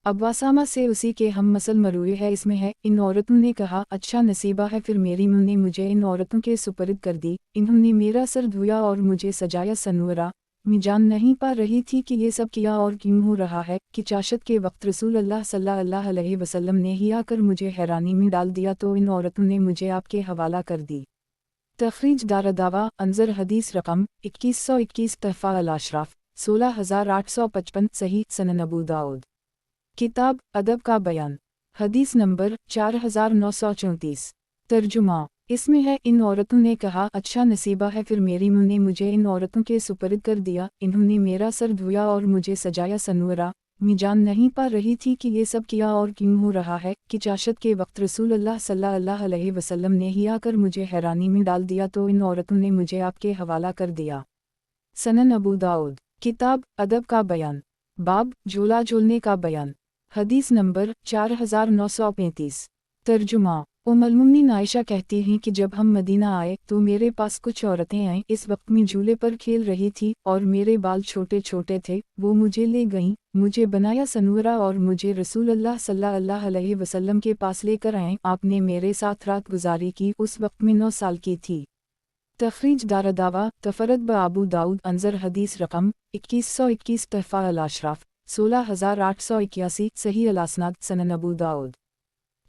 अब्बासामा से उसी के हम मसल मरूए है। इसमें है, इन औरतों ने कहा, अच्छा नसीबा है। फिर मेरी मुँह ने मुझे इन औरतों के सुपर्द कर दी। इन्होंने मेरा सर धोया और मुझे सजाया। सनूरा। मैं जान नहीं पा रही थी कि ये सब किया और क्यों हो रहा है कि चाशत के वक्त रसूल अल्लाह सल्लल्लाहु अलैहि वसल्लम ने ही आकर मुझे हैरानी में डाल दिया तो इन औरतों ने मुझे आपके हवाला कर दी। तखरीज दारदावा अंजर हदीस रकम 2121 तहफ़ा अल अशराफ 16855 सही सनन अबू दाऊद। किताब अदब का बयान। हदीस नंबर 4934। तर्जुमा। इसमें है, इन औरतों ने कहा, अच्छा नसीबा है। फिर मेरी मुँह ने मुझे इन औरतों के सुपर्द कर दिया। इन्होंने मेरा सर धोया और मुझे सजाया। सनूरा। मैं जान नहीं पा रही थी कि ये सब किया और क्यों हो रहा है कि चाशत के वक्त रसूल अल्लाह सल्लल्लाहु अलैहि वसल्लम ने ही आकर मुझे हैरानी में डाल दिया तो इन औरतों ने मुझे आपके हवाला कर दिया। सनन अबू दाऊद। किताब अदब का बयान, बाब झूला झूलने का बयान। हदीस नंबर 4935। तर्जुमा। उम्मुल मोमिनीन आयशा कहती हैं कि जब हम मदीना आए तो मेरे पास कुछ औरतें आईं। इस वक्त मैं झूले पर खेल रही थी और मेरे बाल छोटे छोटे थे। वो मुझे ले गईं, मुझे बनाया सनूरा और मुझे रसूल अल्लाह सल्लल्लाहु अलैहि वसल्लम के पास लेकर आए। आपने मेरे साथ रात गुजारी की। उस वक्त मैं 9 साल की थी। तखरीज दारदावा तफरत ब आबू दाऊद अंजर हदीस रकम 2121 तहफ़ा अल अशराफ 16881 सही अल असनाद सनन अबू दाऊद।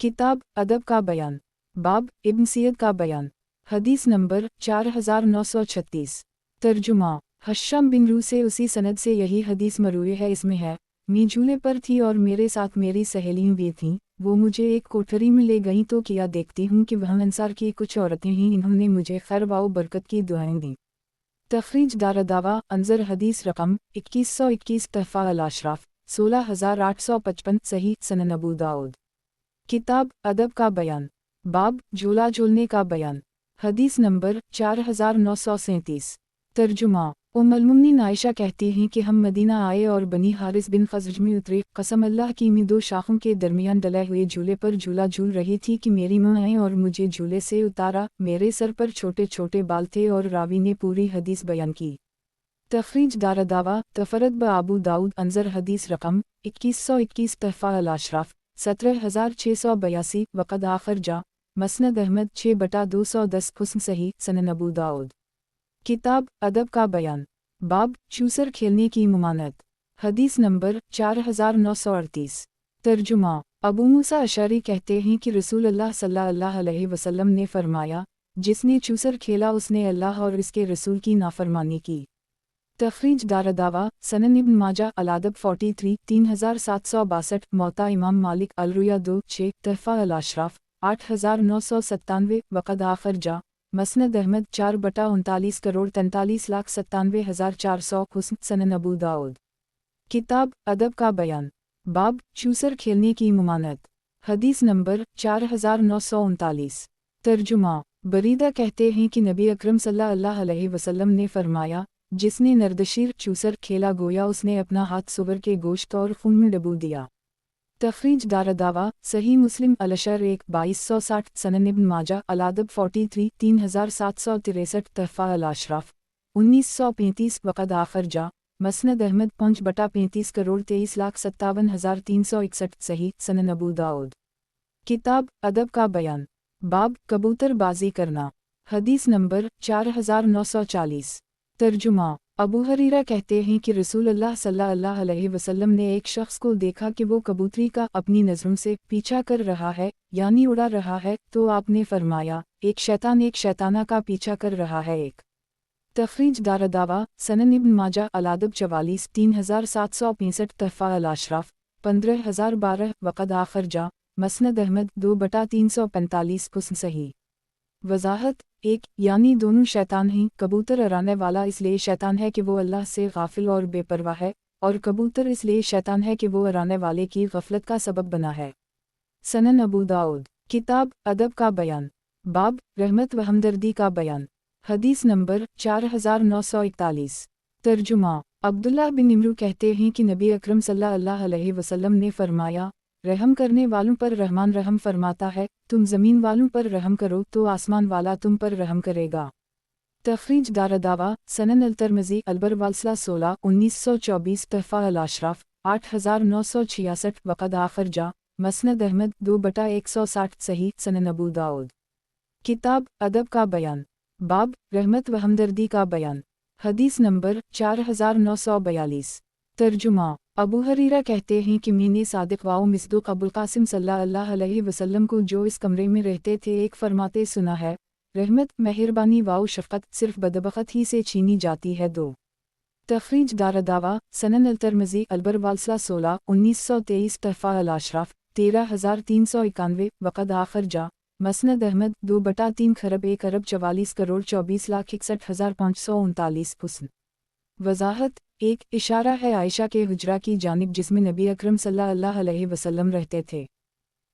किताब अदब का बयान, बाब इब्न सियद का बयान। हदीस नंबर 4936। तर्जुमा। हश्शम बिन रू से उसी सनद से यही हदीस मरूए है। इसमें है, मैं झूले पर थी और मेरे साथ मेरी सहेलियां भी थीं। वो मुझे एक कोठरी में ले गईं तो किया देखती हूँ कि वह अंसार की कुछ औरतें ही। इन्होंने मुझे खैर व बरकत की दुआएं दी। तखरीज दारदावा अंजर हदीस रकम 2121 तहफ़ा अल अशराफ 16855 सही सनन अबू दाऊद। किताब अदब का बयान, बाब झूला झूलने का बयान। हदीस नंबर 4937। तर्जुमा। उम्मुल-मोमिनीन आयशा कहती हैं कि हम मदीना आए और बनी हारिस बिन खज़रज में उतरे। कसम अल्लाह की, मैं दो शाखों के दरमियान डले हुए झूले पर झूला झूल रही थी कि मेरी माँ आई और मुझे झूले से उतारा। मेरे सर पर छोटे छोटे बाल थे और रावी ने पूरी हदीस बयान की। तखरीज दारदावा तफरद ब आबू दाऊद अंजर हदीस रकम 2121 तहफ़ा अल-अशराफ 17682 वक़द आखिर जा मसनद अहमद 6/210 हुस्न सही सनन अबू दाऊद। किताब अदब का बयान बाब चूसर खेलने की मुमानत। हदीस नंबर 4938। तर्जुमा अबू मूसा अशअरी कहते हैं कि रसूल अल्लाह सल्लल्लाहु अलैहि वसल्लम ने फरमाया, जिसने चूसर खेला उसने अल्लाह और इसके रसूल की नाफरमानी की। तखरीज दारदावा सनन इब्न माजा अल-अदब 43 3762 मौता इमाम मालिक अल-रुया 2 6 तहफ़ा अल-अशराफ 8997 वक़द आखिर जा मसनद अहमद 4/39 करोड़ 43,97,400 हुस्न सनन अबू दाऊद। किताब अदब का बयान बाब चूसर खेलने की मुमानत। हदीस नंबर 4939। तर्जुमा बरीदा कहते हैं कि नबी अकरम सल्लल्लाहु अलैहि वसल्लम ने फरमाया, जिसने नरदशीर चूसर खेला गोया उसने अपना हाथ सुअर के गोश्त और खून में डुबो दिया। तखरीज दारदावा सही मुस्लिम अल-अशर 1 2260 सनन इब्न माजा अल-अदब 43 3763 तहफ़ा अल-अशराफ 1935 वक़द आखिर जा मसनद अहमद 5/35 करोड़ 23,57,361 सही सनन अबू दाऊद। किताब अदब का बयान बाब कबूतरबाजी करना। हदीस नंबर 4940। तर्जुमा अबू हरीरा कहते हैं कि रसूल अल्लाह सल्लल्लाहु अलैहि वसल्लम ने एक शख्स को देखा कि वो कबूतरी का अपनी नज़रों से पीछा कर रहा है, यानी उड़ा रहा है, तो आपने फरमाया, एक शैताना का पीछा कर रहा है। एक तखरीज दारदावा सनन इब्न माजा अल-अदब 44 3765 तहफ़ा अल-अशराफ 15012 वक़द आखिर जा मसनद अहमद 2/345 हुस्न सही। वज़ाहत 1 यानी दोनों शैतान हैं। कबूतर उड़ाने वाला इसलिए शैतान है कि वो अल्लाह से गाफिल और बेपरवाह है, और कबूतर इसलिए शैतान है कि वो उड़ाने वाले की गफलत का सबब बना है। सनन अबू दाऊद। किताब अदब का बयान बाब रहमत व हमदर्दी का बयान। हदीस नंबर 4941। तर्जुमा अब्दुल्लाह बिन इमरू कहते हैं कि नबी अकरम सल्लल्लाहु अलैहि वसल्लम ने फरमाया, रहम करने वालों पर रहमान रहम फरमाता है, तुम ज़मीन वालों पर रहम करो तो आसमान वाला तुम पर रहम करेगा। तखरीज दारदावा सनन अल-तिरमिज़ी अल-बरवालसला 16 1924 तहफ़ा अल-अशराफ 8966 वक़द आखिर जा मसनद अहमद 2/160 सही सनन अबू दाऊद। किताब अदब का बयान बाब रहमत व हमदर्दी का बयान। हदीस नंबर 4942। तर्जुमा अबू हरीरा कहते हैं कि मैंने सादिक वाओ मिस्दूक अबुल कासिम सल्लल्लाहु अलैहि वसल्लम को जो इस कमरे में रहते थे एक फरमाते सुना है, रहमत मेहरबानी वाओ शफ़क़त सिर्फ बदबख़त ही से छीनी जाती है। 2 तखरीज दारदावा सनन अल-तिरमिज़ी अल-बरवालसला 16 1923 तहफ़ा अल-अशराफ 13391 वक़द आखिर जा मसनद अहमद 2/3 खरब 1 अरब 44 करोड़ 24,61,539 हुस्न। वज़ाहत 1 इशारा है आयशा के हुजरा की जानिब जिसमें नबी अकरम सल्लल्लाहु अलैहि वसल्लम रहते थे।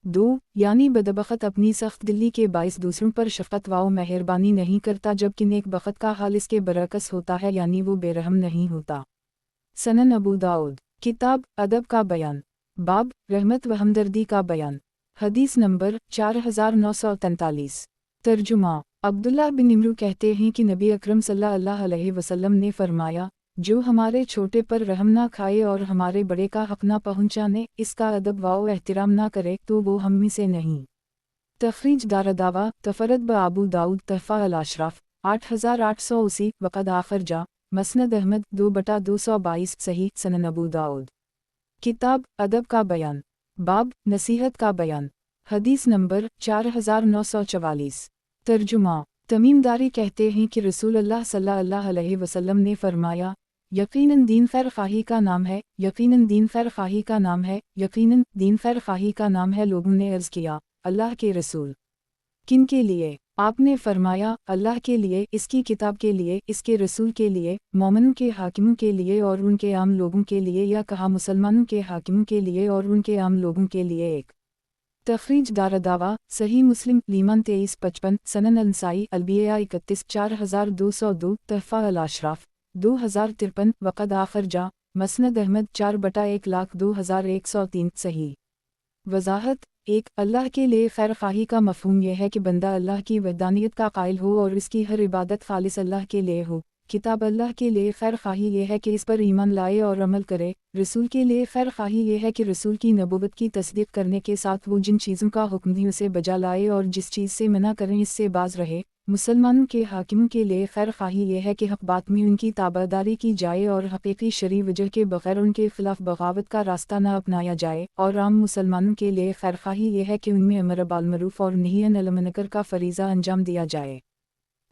2 यानी बदबख़त अपनी सख्त दिली के बाइस दूसरों पर शफ़क़त व मेहरबानी नहीं करता, जबकि नेक बख़त का हाल इसके बरअक्स होता है, यानी वो बेरहम नहीं होता। सनन अबू दाऊद। किताब अदब का बयान बाब रहमत व हमदर्दी का बयान। हदीस नंबर 4943। तर्जुमा अब्दुल्लाह बिन इमरू कहते हैं कि नबी अकरम सल्लल्लाहु अलैहि वसल्लम ने फरमाया, जो हमारे छोटे पर रहम ना खाए और हमारे बड़े का हक़ ना पहुँचाने, इसका अदब व एहतिराम ना करे, तो वो हम में से नहीं। तखरीज दारदावा तफरद ब आबू दाऊद तहफ़ा अल-अशराफ 8880 वक़द आखिर जा मसनद अहमद 2/222 सही सनन अबू दाऊद। किताब अदब का बयान बाब नसीहत का बयान। हदीस नंबर 4944। तर्जुमा तमीमदारी कहते हैं कि रसूल अल्लाह सल्लल्लाहु अलैहि वसल्लम ने फरमाया, यकीनन दीन खैर ख़ाही का नाम है, यकीनन दीन खैर ख़ाही का नाम है, यकीनन दीन खैर ख़ाही का नाम है। लोगों ने अर्ज़ किया, अल्लाह के रसूल, किन के लिए? आपने फरमाया, अल्लाह के लिए, इसकी किताब के लिए, इसके रसूल के लिए, मोमिनों के हाकिमों के लिए और उनके आम लोगों के लिए, या कहा मुसलमानों के हाकिमों के लिए और उनके आम लोगों के लिए। 1 तखरीज दारदावा सही मुस्लिम लीमान 2355 सनन अल-नसाई अल-बिया 31 4202 तहफ़ा अल-अशराफ 2053 वक़द आखिर जा मसनद अहमद 4/1,02,103 सही। वज़ाहत 1 अल्लाह के लिए खैर ख़्वाही का मफ़हूम यह है कि बंदा अल्लाह की वहदानियत का क़ाइल हो और इसकी हर इबादत ख़ालिस अल्लाह के लिए हो। किताब अल्लाह के लिए खैर ख़्वाही यह है कि इस पर ईमान लाए और अमल करे। रसूल के लिए खैर ख़्वाही यह है कि रसूल की नबूवत की तस्दीक़ करने के साथ वो जिन चीज़ों का हुक्म दी उसे बजा लाए और जिस चीज़ से मना करें इससे बाज रहे। मुसलमानों के हाकिमों के लिए खैर ख़्वाही यह है कि हक़ बात में उनकी ताबेदारी की जाए और हक़ीक़ी शरई वजह के बग़ैर उनके ख़िलाफ़ बग़ावत का रास्ता न अपनाया जाए। और आम मुसलमानों के लिए खैर ख़्वाही यह है कि उनमें अमर बिल मारूफ़ और नही अनिल मुनकर का फ़रीज़ा अंजाम दिया जाए।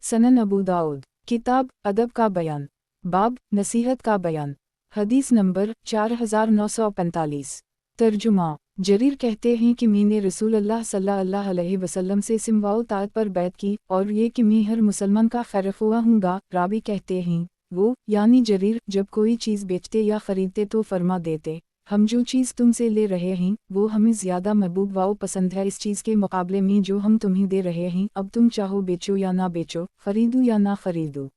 सनन अबू दाऊद किताब अदब का बयान बाब नसीहत का बयान हदीस नंबर 4945 तर्जुमा जरीर कहते हैं कि मैंने रसूल अल्लाह सल्लल्लाहु अलैहि वसल्लम से सिमवाओ ताअत पर बैत की और ये कि मैं हर मुसलमान का खैरख्वाह हूँगा। रावी कहते हैं वो यानी जरीर जब कोई चीज़ बेचते या ख़रीदते तो फरमा देते हम जो चीज़ तुमसे ले रहे हैं वो हमें ज़्यादा महबूब व पसंद है इस चीज़ के मुकाबले में जो हम तुम्हें दे रहे हैं। अब तुम चाहो बेचो या ना बेचो, ख़रीदो या ना ख़रीदो।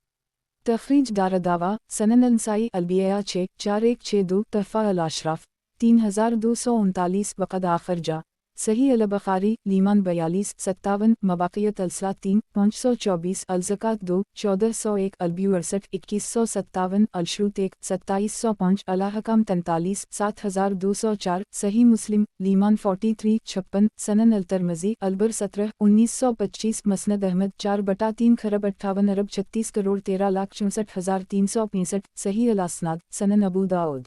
तखरीज दारदावा सनन अंसाई अलबिया 64162 तहफ़ा अल अशराफ 3239 वक़द आखिर जा सही अल बुखारी लीमान 4257 मबाक़ियत अलसलात 3 524 अलज़कात 2 1401 अलबियु 68 2157 अलशरूत 1 2705 अलहकाम 43 7204 सही मुस्लिम लीमान 43 56 सनन अलतरमज़ी अलबर 17 1925 मसनद अहमद 4/3 खरब 58 अरब 36 करोड़ 13,64,365 सही अल असनाद सनन अबू दाऊद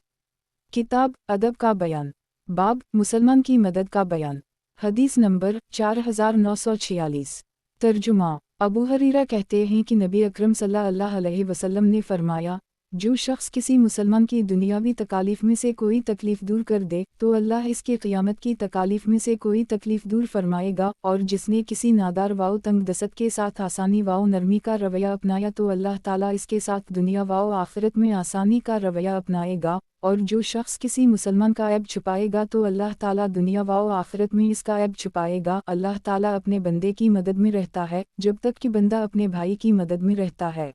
किताब अदब का बयान बाब मुसलमान की मदद का बयान हदीस नंबर 4946 तर्जुमा अबू हरीरा कहते हैं कि नबी अकरम सल्लल्लाहु अलैहि वसल्लम ने फरमाया जो शख्स किसी मुसलमान की दुनियावी तकालीफ में से कोई तकलीफ दूर कर दे तो अल्लाह इसके क़ियामत की तकालीफ में से कोई तकलीफ दूर फरमाएगा। और जिसने किसी नादार वाओ तंग दस्त के साथ आसानी वाओ नरमी का रवैया अपनाया तो अल्लाह ताला इसके साथ दुनिया वाओ आखिरत में आसानी का रवैया अपनाएगा। और जो शख्स किसी मुसलमान का ऐब छुपाएगा तो अल्लाह ताला दुनिया वाओ आखिरत में इसका ऐब छुपाएगा। अल्लाह ताला अपने बंदे की मदद में रहता है जब तक कि बंदा अपने भाई की मदद में रहता है।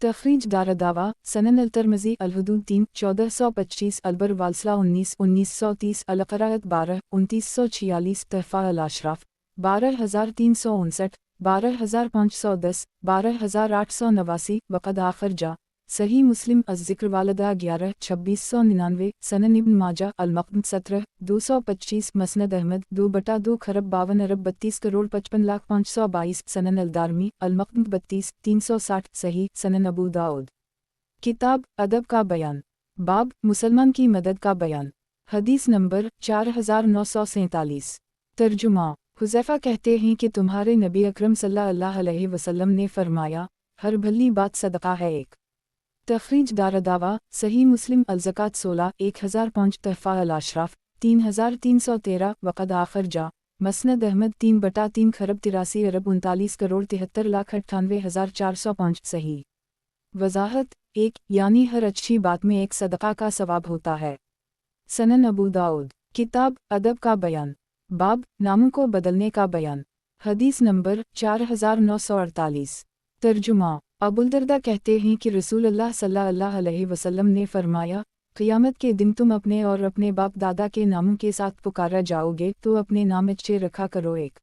तखरीज दारदावा सनन अलतरमज़ी अलहुदूद 3 1425 अलबर वालसला 19 1930 अलक़राअत 12 2946 तहफ़ा अल अशराफ 12359 12510 12889 वक़द आखिर जा सही मुस्लिम अज़्ज़िक्र वालदा 11 2699 सनन इब्न माजा अल-मक़्दम 17 225 मसनद अहमद 2/2 खरब 52 अरब 32 करोड़ 55,522 सनन अलदारमी अल-मक़्दम 32 360 सही सनन अबू दाऊद किताब अदब का बयान बाब मुसलमान की मदद का बयान हदीस नंबर 4947 तर्जुमा हुज़ैफ़ा कहते हैं कि तुम्हारे नबी अकरम सल्लल्लाहु अलैहि वसल्लम ने फरमाया हर भली बात सदका है एक। तखरीज दारदावा सही मुस्लिम अलज़कात 16 1005 तहफ़ा अल अशराफ 3313 वक़द आखिर जा मसनद अहमद 3/3 खरब 83 अरब 39 करोड़ 73,98,405 सही। वज़ाहत 1 यानी हर अच्छी बात में एक सदक़ा का सवाब होता है। सनन अबू दाऊद किताब अदब का बयान बाब नामों को बदलने का बयान हदीस नंबर 4948 तर्जुमा अबुलदरदा कहते हैं कि रसूल अल्लाह सल्लल्लाहु अलैहि वसल्लम ने फरमाया क़ियामत के दिन तुम अपने और अपने बाप दादा के नामों के साथ पुकारा जाओगे तो अपने नाम अच्छे रखा करो। एक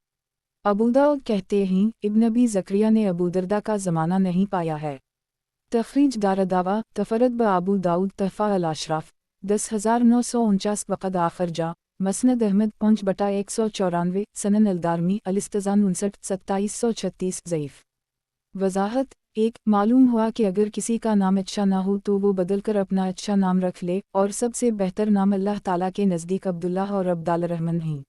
अबू दाऊद कहते हैं इब्न अबी ज़करिया ने अबू दरदा का ज़माना नहीं पाया है। तखरीज दारदावा तफरद ब अबू दाऊद तहफ़ा अल अशराफ 10949 वक़द आखिर जा मसनद अहमद 5/194 सनन अलदारमी अलिस्तज़ान 59 2736 ज़ईफ़। वज़ाहत 1 मालूम हुआ कि अगर किसी का नाम अच्छा ना हो तो वो बदल कर अपना अच्छा नाम रख ले और सबसे बेहतर नाम अल्लाह ताला के नज़दीक अब्दुल्लाह और अब्दाल रहमान हैं।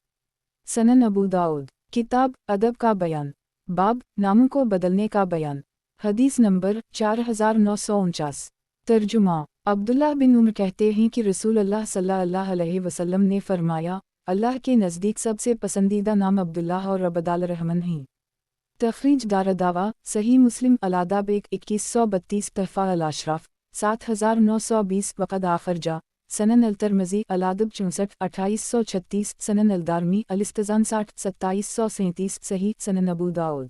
सनन अबू दाऊद किताब अदब का बयान बाब नामों को बदलने का बयान हदीस नंबर 4949 तर्जुमा अब्दुल्लाह बिन उमर कहते हैं कि रसूल अल्लाह सल्लल्लाहु अलैहि वसल्लम ने फरमाया अल्लाह के नज़दीक सबसे पसंदीदा नाम अब्दुल्लाह और अब्दाल रहमान हैं। तखरीज दारदावा सही मुस्लिम अलादाब 2132 तहफ़ा अल अशराफ 7920 वक़द आखिर जा सनन अलतरमज़ी अलादब 64 2836 सनन अलदारमी अलिस्तज़ान 60 2737 सही सनन अबू दाऊद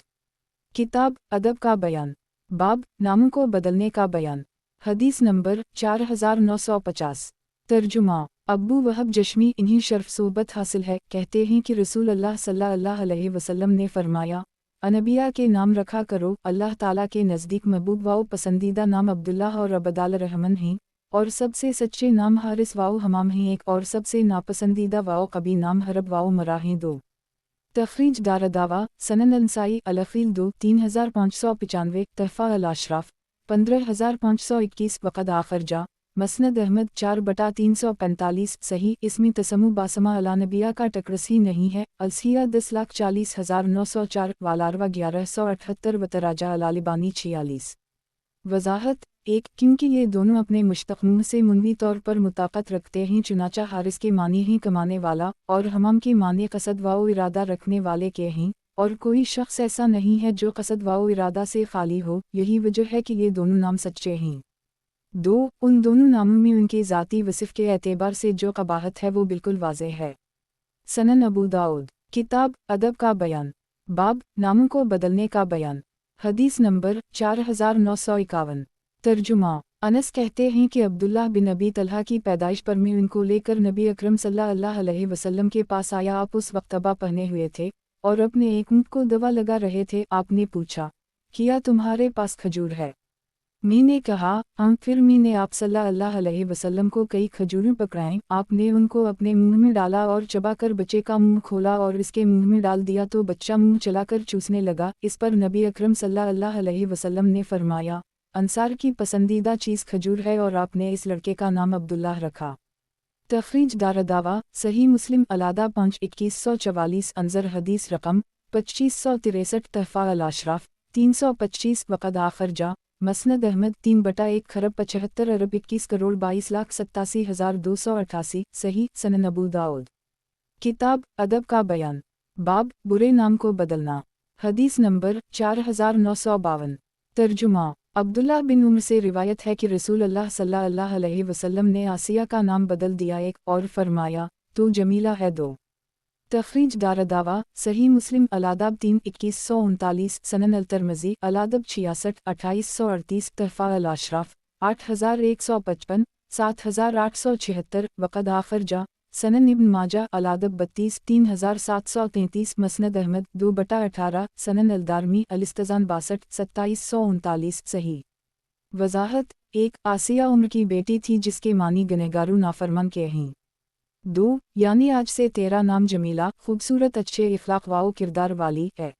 किताब अदब का बयान बाब नामों को बदलने का बयान حدیث نمبر 4950۔ ترجمہ ابو وہب جشمی انہیں شرف صحبت حاصل ہے، کہتے ہیں کہ رسول اللہ صلی اللہ علیہ وسلم نے فرمایا، انبیاء کے نام رکھا کرو، اللہ تعالیٰ کے نزدیک محبوب و پسندیدہ نام عبداللہ اور عبدال الرحمن ہیں، اور سب سے سچے نام حارث و حمام ہیں ایک، اور سب سے ناپسندیدہ و قبی نام حرب و مرا ہیں دو۔ تخریج دارالدعوہ سنن انسائی الخیل 2 3595 تحفہ الاشراف 15521 وقد آخر جا مسند احمد 4/345 صحیح اسمی تسمو باسمہ علی نبیہ کا ٹکرس ہی نہیں ہے، السیہ 10,40,904 والاروا 1178 وتراجہ الالبانی 46۔ وضاحت 1 کیونکہ یہ دونوں اپنے مشتق سے منوی طور پر مطابقت رکھتے ہیں، چنانچہ حارث کے معنی ہیں کمانے والا، اور حمام کے معنی قصد و ارادہ رکھنے والے کے ہیں، اور کوئی شخص ایسا نہیں ہے جو قصد و ارادہ سے خالی ہو، یہی وجہ ہے کہ یہ دونوں نام سچے ہیں۔ 2 ان دونوں ناموں میں ان کے ذاتی وصف کے اعتبار سے جو قباحت ہے وہ بالکل واضح ہے۔ سنن ابو داؤد کتاب ادب کا بیان، باب ناموں کو بدلنے کا بیان، حدیث نمبر 4951۔ ترجمہ انس کہتے ہیں کہ عبداللہ بن ابی طلحہ کی پیدائش پر میں ان کو لے کر نبی اکرم صلی اللہ علیہ وسلم کے پاس آیا، آپ اس وقت تبا پہنے ہوئے تھے اور اپنے ایک اونٹ کو دوا لگا رہے تھے، آپ نے پوچھا، کیا تمہارے پاس کھجور ہے؟ میں نے کہا ہاں، پھر میں نے آپ صلی اللہ علیہ وسلم کو کئی کھجوریں پکڑائیں، آپ نے ان کو اپنے منہ میں ڈالا اور چبا کر بچے کا منہ کھولا اور اس کے منہ میں ڈال دیا تو بچہ منہ چلا کر چوسنے لگا۔ اس پر نبی اکرم صلی اللہ علیہ وسلم نے فرمایا، انصار کی پسندیدہ چیز کھجور ہے، اور آپ نے اس لڑکے کا نام عبداللہ رکھا۔ تخریج دارالدعوہ صحیح مسلم علادہ 5/2144 انظر حدیث رقم 2563 تحفہ الاشراف 325 وقد آخر جا مسند احمد 3/1 ارب 21,22,87,288 صحیح سنن ابو داؤد کتاب ادب کا بیان، باب برے نام کو بدلنا، حدیث نمبر 4952۔ ترجمہ عبداللہ بن عمر سے روایت ہے کہ رسول اللہ صلی اللہ علیہ وسلم نے آسیہ کا نام بدل دیا ایک، اور فرمایا تو جمیلہ ہے 2۔ تخریج دارالدعوہ صحیح مسلم علادب 3/2139 سنن الترمذی علادب 66/2838 تحفہ الاشراف 8155 7876 وقد آخر جا سنن ابن ماجہ علادب 32 3733 مسند احمد 2/18 سنن الدارمی الاستذان 62 2739 صحیح۔ وضاحت 1 آسیہ عمر کی بیٹی تھی جس کے معنی گنہگارو نافرمان کے ہیں۔ 2 یعنی آج سے تیرا نام جمیلہ، خوبصورت، اچھے اخلاق و کردار والی ہے۔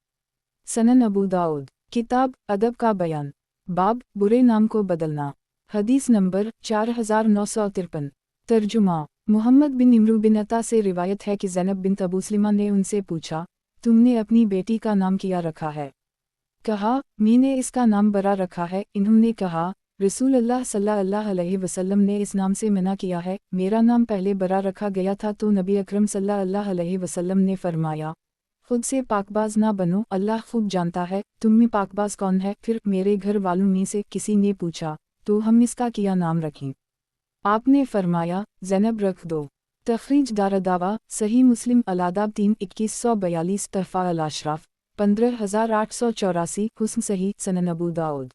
سنن ابو داؤد کتاب ادب کا بیان، باب برے نام کو بدلنا، حدیث نمبر 4953۔ ترجمہ محمد بن عمرو بن عطا سے روایت ہے کہ زینب بنت ابو سلمہ نے ان سے پوچھا، تم نے اپنی بیٹی کا نام کیا رکھا ہے؟ کہا میں نے اس کا نام برا رکھا ہے۔ انہوں نے کہا رسول اللہ صلی اللہ علیہ وسلم نے اس نام سے منع کیا ہے، میرا نام پہلے برا رکھا گیا تھا، تو نبی اکرم صلی اللہ علیہ وسلم نے فرمایا خود سے پاکباز نہ بنو، اللہ خوب جانتا ہے تم میں پاکباز کون ہے۔ پھر میرے گھر والوں میں سے کسی نے پوچھا تو ہم اس کا کیا نام رکھیں؟ آپ نے فرمایا زینب رکھ دو۔ تخریج دارالدعوہ صحیح مسلم علادب 3/2142 تحفہ الاشراف 15884 حسن صحیح سنن ابو داؤد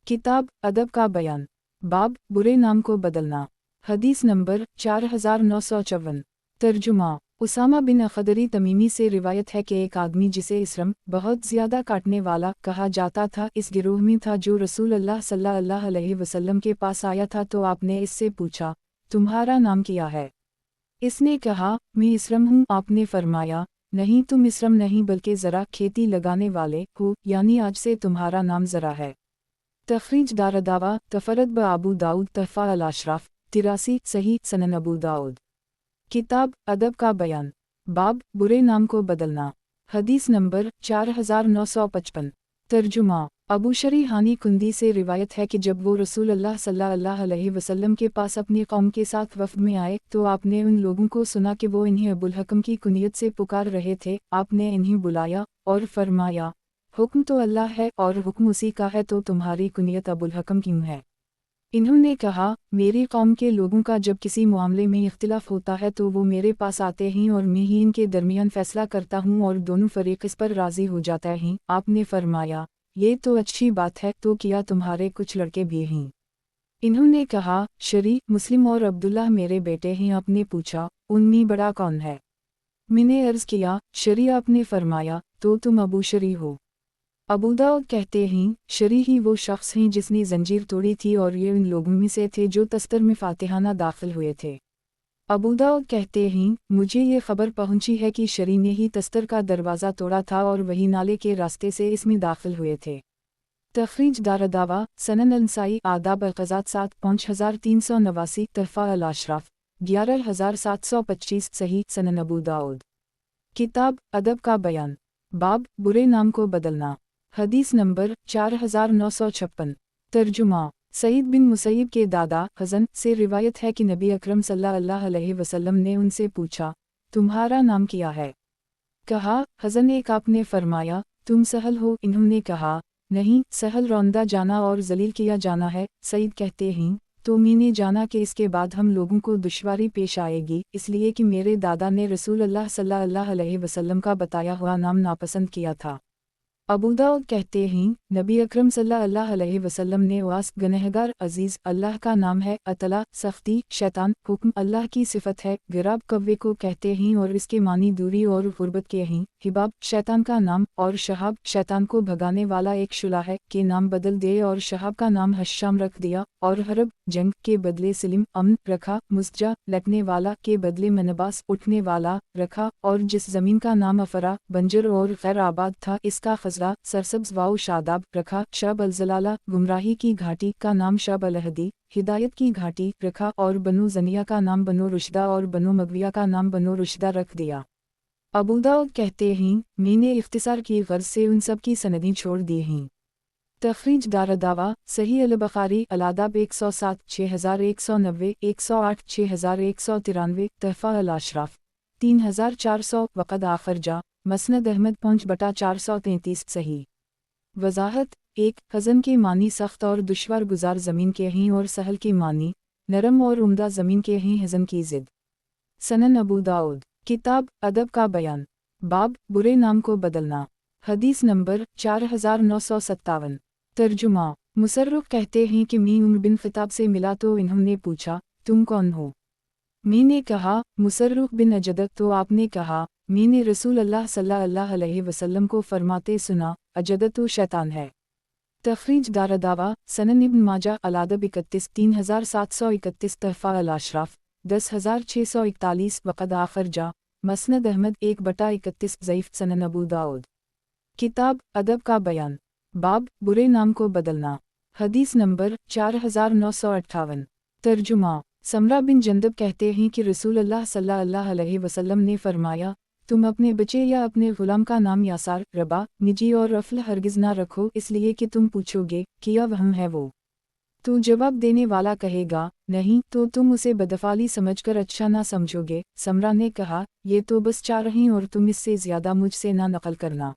کتاب ادب کا بیان، باب برے نام کو بدلنا، حدیث نمبر 4954۔ ترجمہ اسامہ بن خدری تمیمی سے روایت ہے کہ ایک آدمی جسے اسرم بہت زیادہ کاٹنے والا کہا جاتا تھا اس گروہ میں تھا جو رسول اللہ صلی اللہ علیہ وسلم کے پاس آیا تھا، تو آپ نے اس سے پوچھا تمہارا نام کیا ہے؟ اس نے کہا میں اسرم ہوں۔ آپ نے فرمایا نہیں، تم اسرم نہیں بلکہ ذرا کھیتی لگانے والے ہو، یعنی آج سے تمہارا نام ذرا ہے۔ تخریج دارالدعوہ تفرد بابو داؤد تحفہ الاشراف 83 صحیح سنن ابو داؤد کتاب ادب کا بیان، باب برے نام کو بدلنا، حدیث نمبر 4955۔ ترجمہ ابو شریحانی کندی سے روایت ہے کہ جب وہ رسول اللہ صلی اللہ علیہ وسلم کے پاس اپنی قوم کے ساتھ وفد میں آئے تو آپ نے ان لوگوں کو سنا کہ وہ انہیں ابوالحکم کی کنیت سے پکار رہے تھے۔ آپ نے انہیں بلایا اور فرمایا حکم تو اللہ ہے اور حکم اسی کا ہے، تو تمہاری کنیت ابوالحکم کیوں ہے؟ انہوں نے کہا میری قوم کے لوگوں کا جب کسی معاملے میں اختلاف ہوتا ہے تو وہ میرے پاس آتے ہیں اور میں ہی ان کے درمیان فیصلہ کرتا ہوں اور دونوں فریق اس پر راضی ہو جاتے ہیں۔ آپ نے فرمایا یہ تو اچھی بات ہے، تو کیا تمہارے کچھ لڑکے بھی ہیں؟ इन्होंने कहा, शरी, मुस्लिम और अब्दुल्लाह मेरे बेटे हैं। आपने पूछा, उनमें बड़ा कौन है? मैंने अर्ज़ किया, शरी। आपने फरमाया, तो तुम अबू शरी हो। अबू दाऊद कहते हैं, शरी ही वो शख्स हैं जिसने जंजीर तोड़ी थी और ये उन लोगों में से थे जो तस्तर में फातिहाना दाखिल हुए थे। अबू दाऊद कहते हैं, मुझे ये खबर पहुंची है कि शरी ने ही तस्तर का दरवाज़ा तोड़ा था और वही नाले के रास्ते से इसमें दाखिल हुए थे। तखरीज दारदावा, सनन अंसाई, आदाब अक़ज़ात 75389, तहफ़ा अल-अशराफ 11725, सही सनन अबू दाऊद। किताब अदब का बयान, बाब बुरे नाम को बदलना। हदीस नंबर 4956। तर्जुमा, सईद बिन मुसैयब के दादा हज़न से रिवायत है कि नबी अकरम सल्लल्लाहु अलैहि वसल्लम ने उनसे पूछा, तुम्हारा नाम क्या है? कहा, हज़न। एक आपने फरमाया, तुम सहल हो। इन्होंने कहा, नहीं, सहल रौंदा जाना और जलील किया जाना है। सईद कहते हैं, तो मैंने जाना कि इसके बाद हम लोगों को दुश्वारी पेश आएगी, इसलिए कि मेरे दादा ने रसूल अल्लाह सल्लल्लाहु अलैहि वसल्लम का बताया हुआ नाम नापसंद किया था। अबू दाऊद कहते हैं, नबी अकरम सल्लल्लाहु अलैहि वसल्लम ने वास गनहगार, अजीज़ अल्लाह का नाम है, अतला सख्ती, शैतान हुक्म अल्लाह की सिफत है, गिराब कव्वे को कहते हैं और इसके मानी दूरी और गुर्बत के हैं, हिबाब शैतान का नाम और शहाब शैतान को भगाने वाला एक शुला है के नाम बदल दिए और शहाब का नाम हश्शाम रख दिया, और हरब जंग के बदले सिलिम अमन रखा, मुस्जा लटने वाला के बदले मनबास उठने वाला रखा, और जिस ज़मीन का नाम अफरा बंजर और गैर आबाद था इसका खजरा सरसब्ज वाओ शादाब रखा, शब अलजलाला गुमराही की घाटी का नाम शब अलहदी हिदायत की घाटी रखा, और बनु जनिया का नाम बनु रुशदा और बनु मगविया का नाम बनु रुशदा रख दिया। अबू दाऊद कहते हैं, मैंने इख्तिसार की गर्ज से उन सब की सनदें छोड़ दी हैं। तखरीज दारदावा, सही अल-बुखारी, अल-आदाब 107, 6190, 108, 6193, तहफ़ा अल-अशराफ 3400, वक़द आखरजा, मसनद अहमद 5/433, सही। वज़ाहत 1, हज़न के मानी सख्त और दुश्वार गुजार ज़मीन के हैं और सहल के मानी नरम और उम्दा ज़मीन के हैं, हज़न की ज़िद। सनन अबू दाऊद। किताब अदब का बयान, बाब बुरे नाम को बदलना। हदीस नंबर 4957। तर्जुमा, मुसर्रुफ कहते हैं कि मैं उमर बिन ख़िताब से मिला तो इन्होंने पूछा, तुम कौन हो? मैंने कहा, मुसर्रुफ बिन अजदक। तो आपने कहा, मैंने रसूल अल्लाह सल्लल्लाहु अलैहि वसल्लम को फरमाते सुना, अजदत तो शैतान है। तखरीज दारदावा, सनन इब्न माजा, अल-अदब 31, 3731, तहफ़ा अल-अशराफ 10641, वक़द आखरजा, मसनद अहमद 1/31, ज़ईफ़, सनन अबू दाऊद। किताब अदब का बयान, बाब बुरे नाम को बदलना। हदीस नंबर 4958। तर्जुमा, समरा बिन जंदब कहते हैं कि रसूल अल्लाह सल्लल्लाहु अलैहि वसल्लम ने फरमाया, तुम अपने बच्चे या अपने गुलाम का नाम यासार, रबा, निजी और रफ़ल हरगिज़ ना रखो, इसलिए कि तुम पूछोगे, किया वहम है वो? तो जवाब देने वाला कहेगा, नहीं, तो तुम उसे बदफ़ाली समझकर अच्छा ना समझोगे। समरा ने कहा, ये तो बस 4 हैं और तुम इससे ज़्यादा मुझसे ना नकल करना।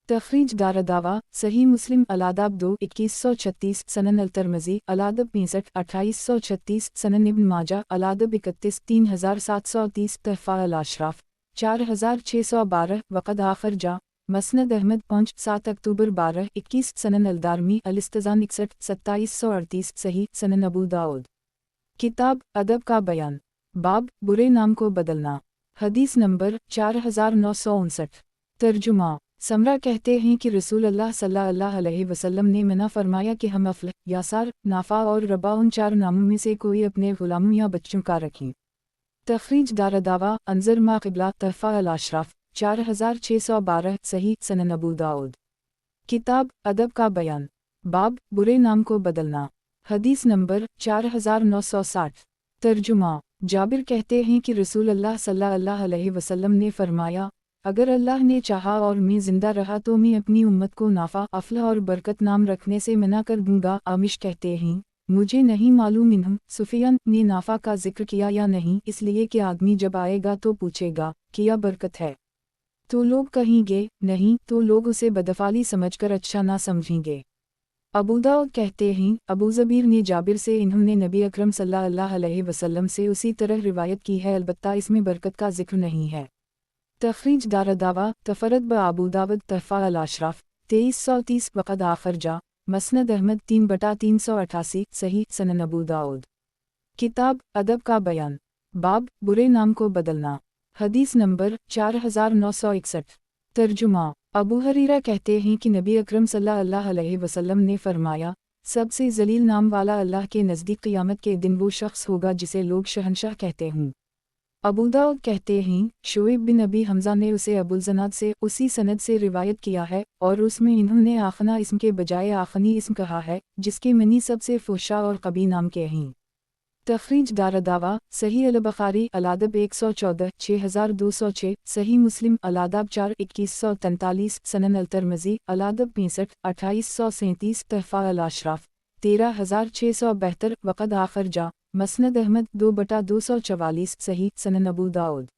तखरीज दारदावा, सही मुस्लिम, अल-आदाब 2, 2136, सनन अल-तिरमिज़ी, अल-आदब 65, 2836, सनन इब्न माजा, अल-आदब 31, 3730, तहफ़ा अल-अशराफ 4612, वक़द आखरजा, मसनद अहमद 5, 7 अक्टूबर 1221, सनन अल-दारमी, अल-इस्तिज़ान 61, 2738, सही सनन अबू दाऊद। किताब अदब का बयान, बाब बुरे नाम को बदलना। हदीस नंबर 4959। तर्जुमा, समरा कहते हैं कि रसूल अल्लाह सल्लल्लाहु अलैहि वसल्लम ने मना फरमाया कि हम अफ़ल, यासार, नाफ़ा और रबा उन 4 नामों में से कोई अपने गुलामों या बच्चों का रखें। तखरीज दारदावा, अंज़र मा क़िबला, तहफ़ा अल-अशराफ 4612, सही सनन अबू दाऊद। किताब अदब का बयान, बाब बुरे नाम को बदलना। हदीस नंबर 4960। तर्जुमा, जाबिर कहते हैं कि रसूल अल्लाह सल्लल्लाहु अलैहि वसल्लम ने फरमाया, अगर अल्लाह ने चाहा और मैं ज़िंदा रहा तो मैं अपनी उम्मत को नाफ़ा, अफ़ला और बरकत नाम रखने से मना कर दूँगा। आमिश कहते हैं, मुझे नहीं मालूम इन्हों सुफियान ने नाफ़ा का जिक्र किया या नहीं, इसलिए कि आदमी जब आएगा तो पूछेगा, किया बरकत है? तो लोग कहेंगे, नहीं, तो लोग उसे बदफ़ाली समझकर अच्छा ना समझेंगे। अबू दाऊद कहते हैं, अबू ज़बीर ने जाबिर से इन्होंने नबी अकरम सल्लल्लाहु अलैहि वसल्लम से उसी तरह रिवायत की है, अलबत्ता इसमें बरकत का जिक्र नहीं है। तखरीज दारदावा, तफरद ब अबू दाऊद, तहफ़ा अल-अशराफ 2330, वक़द आखरजा, मसनद अहमद 3/388 सही सनन अबू दाऊद। किताब अदब का बयान, बाब बुरे नाम को बदलना। हदीस नंबर 4961। तर्जुमा, अबू हरीरा कहते हैं कि नबी अकरम सल्लल्लाहु अलैहि वसल्लम ने फरमाया, सबसे जलील नाम वाला अल्लाह के नज़दीक क़यामत के दिन वो शख्स होगा जिसे लोग शहंशाह कहते हों। अबू दाऊद कहते हैं, शुएब बिन अबी हमज़ा ने उसे अबुल ज़नाद से उसी सनद से रिवायत किया है और उसमें इन्होंने आखना इस्म के बजाय आखनी इस्म कहा है, जिसके मनी सबसे फुहशा और कबी नाम के हैं। तखरीज दारदावा, सही अल बुखारी अलादब 114 6206, सही मुस्लिम अलादब 4 2143, सनन अल तिरमिज़ी अलादब 65 2837, तहफ़ा अल अशराफ 13672, वक़द आखिर जा मसनद अहमद 2/244, सही सनन अबू दाऊद।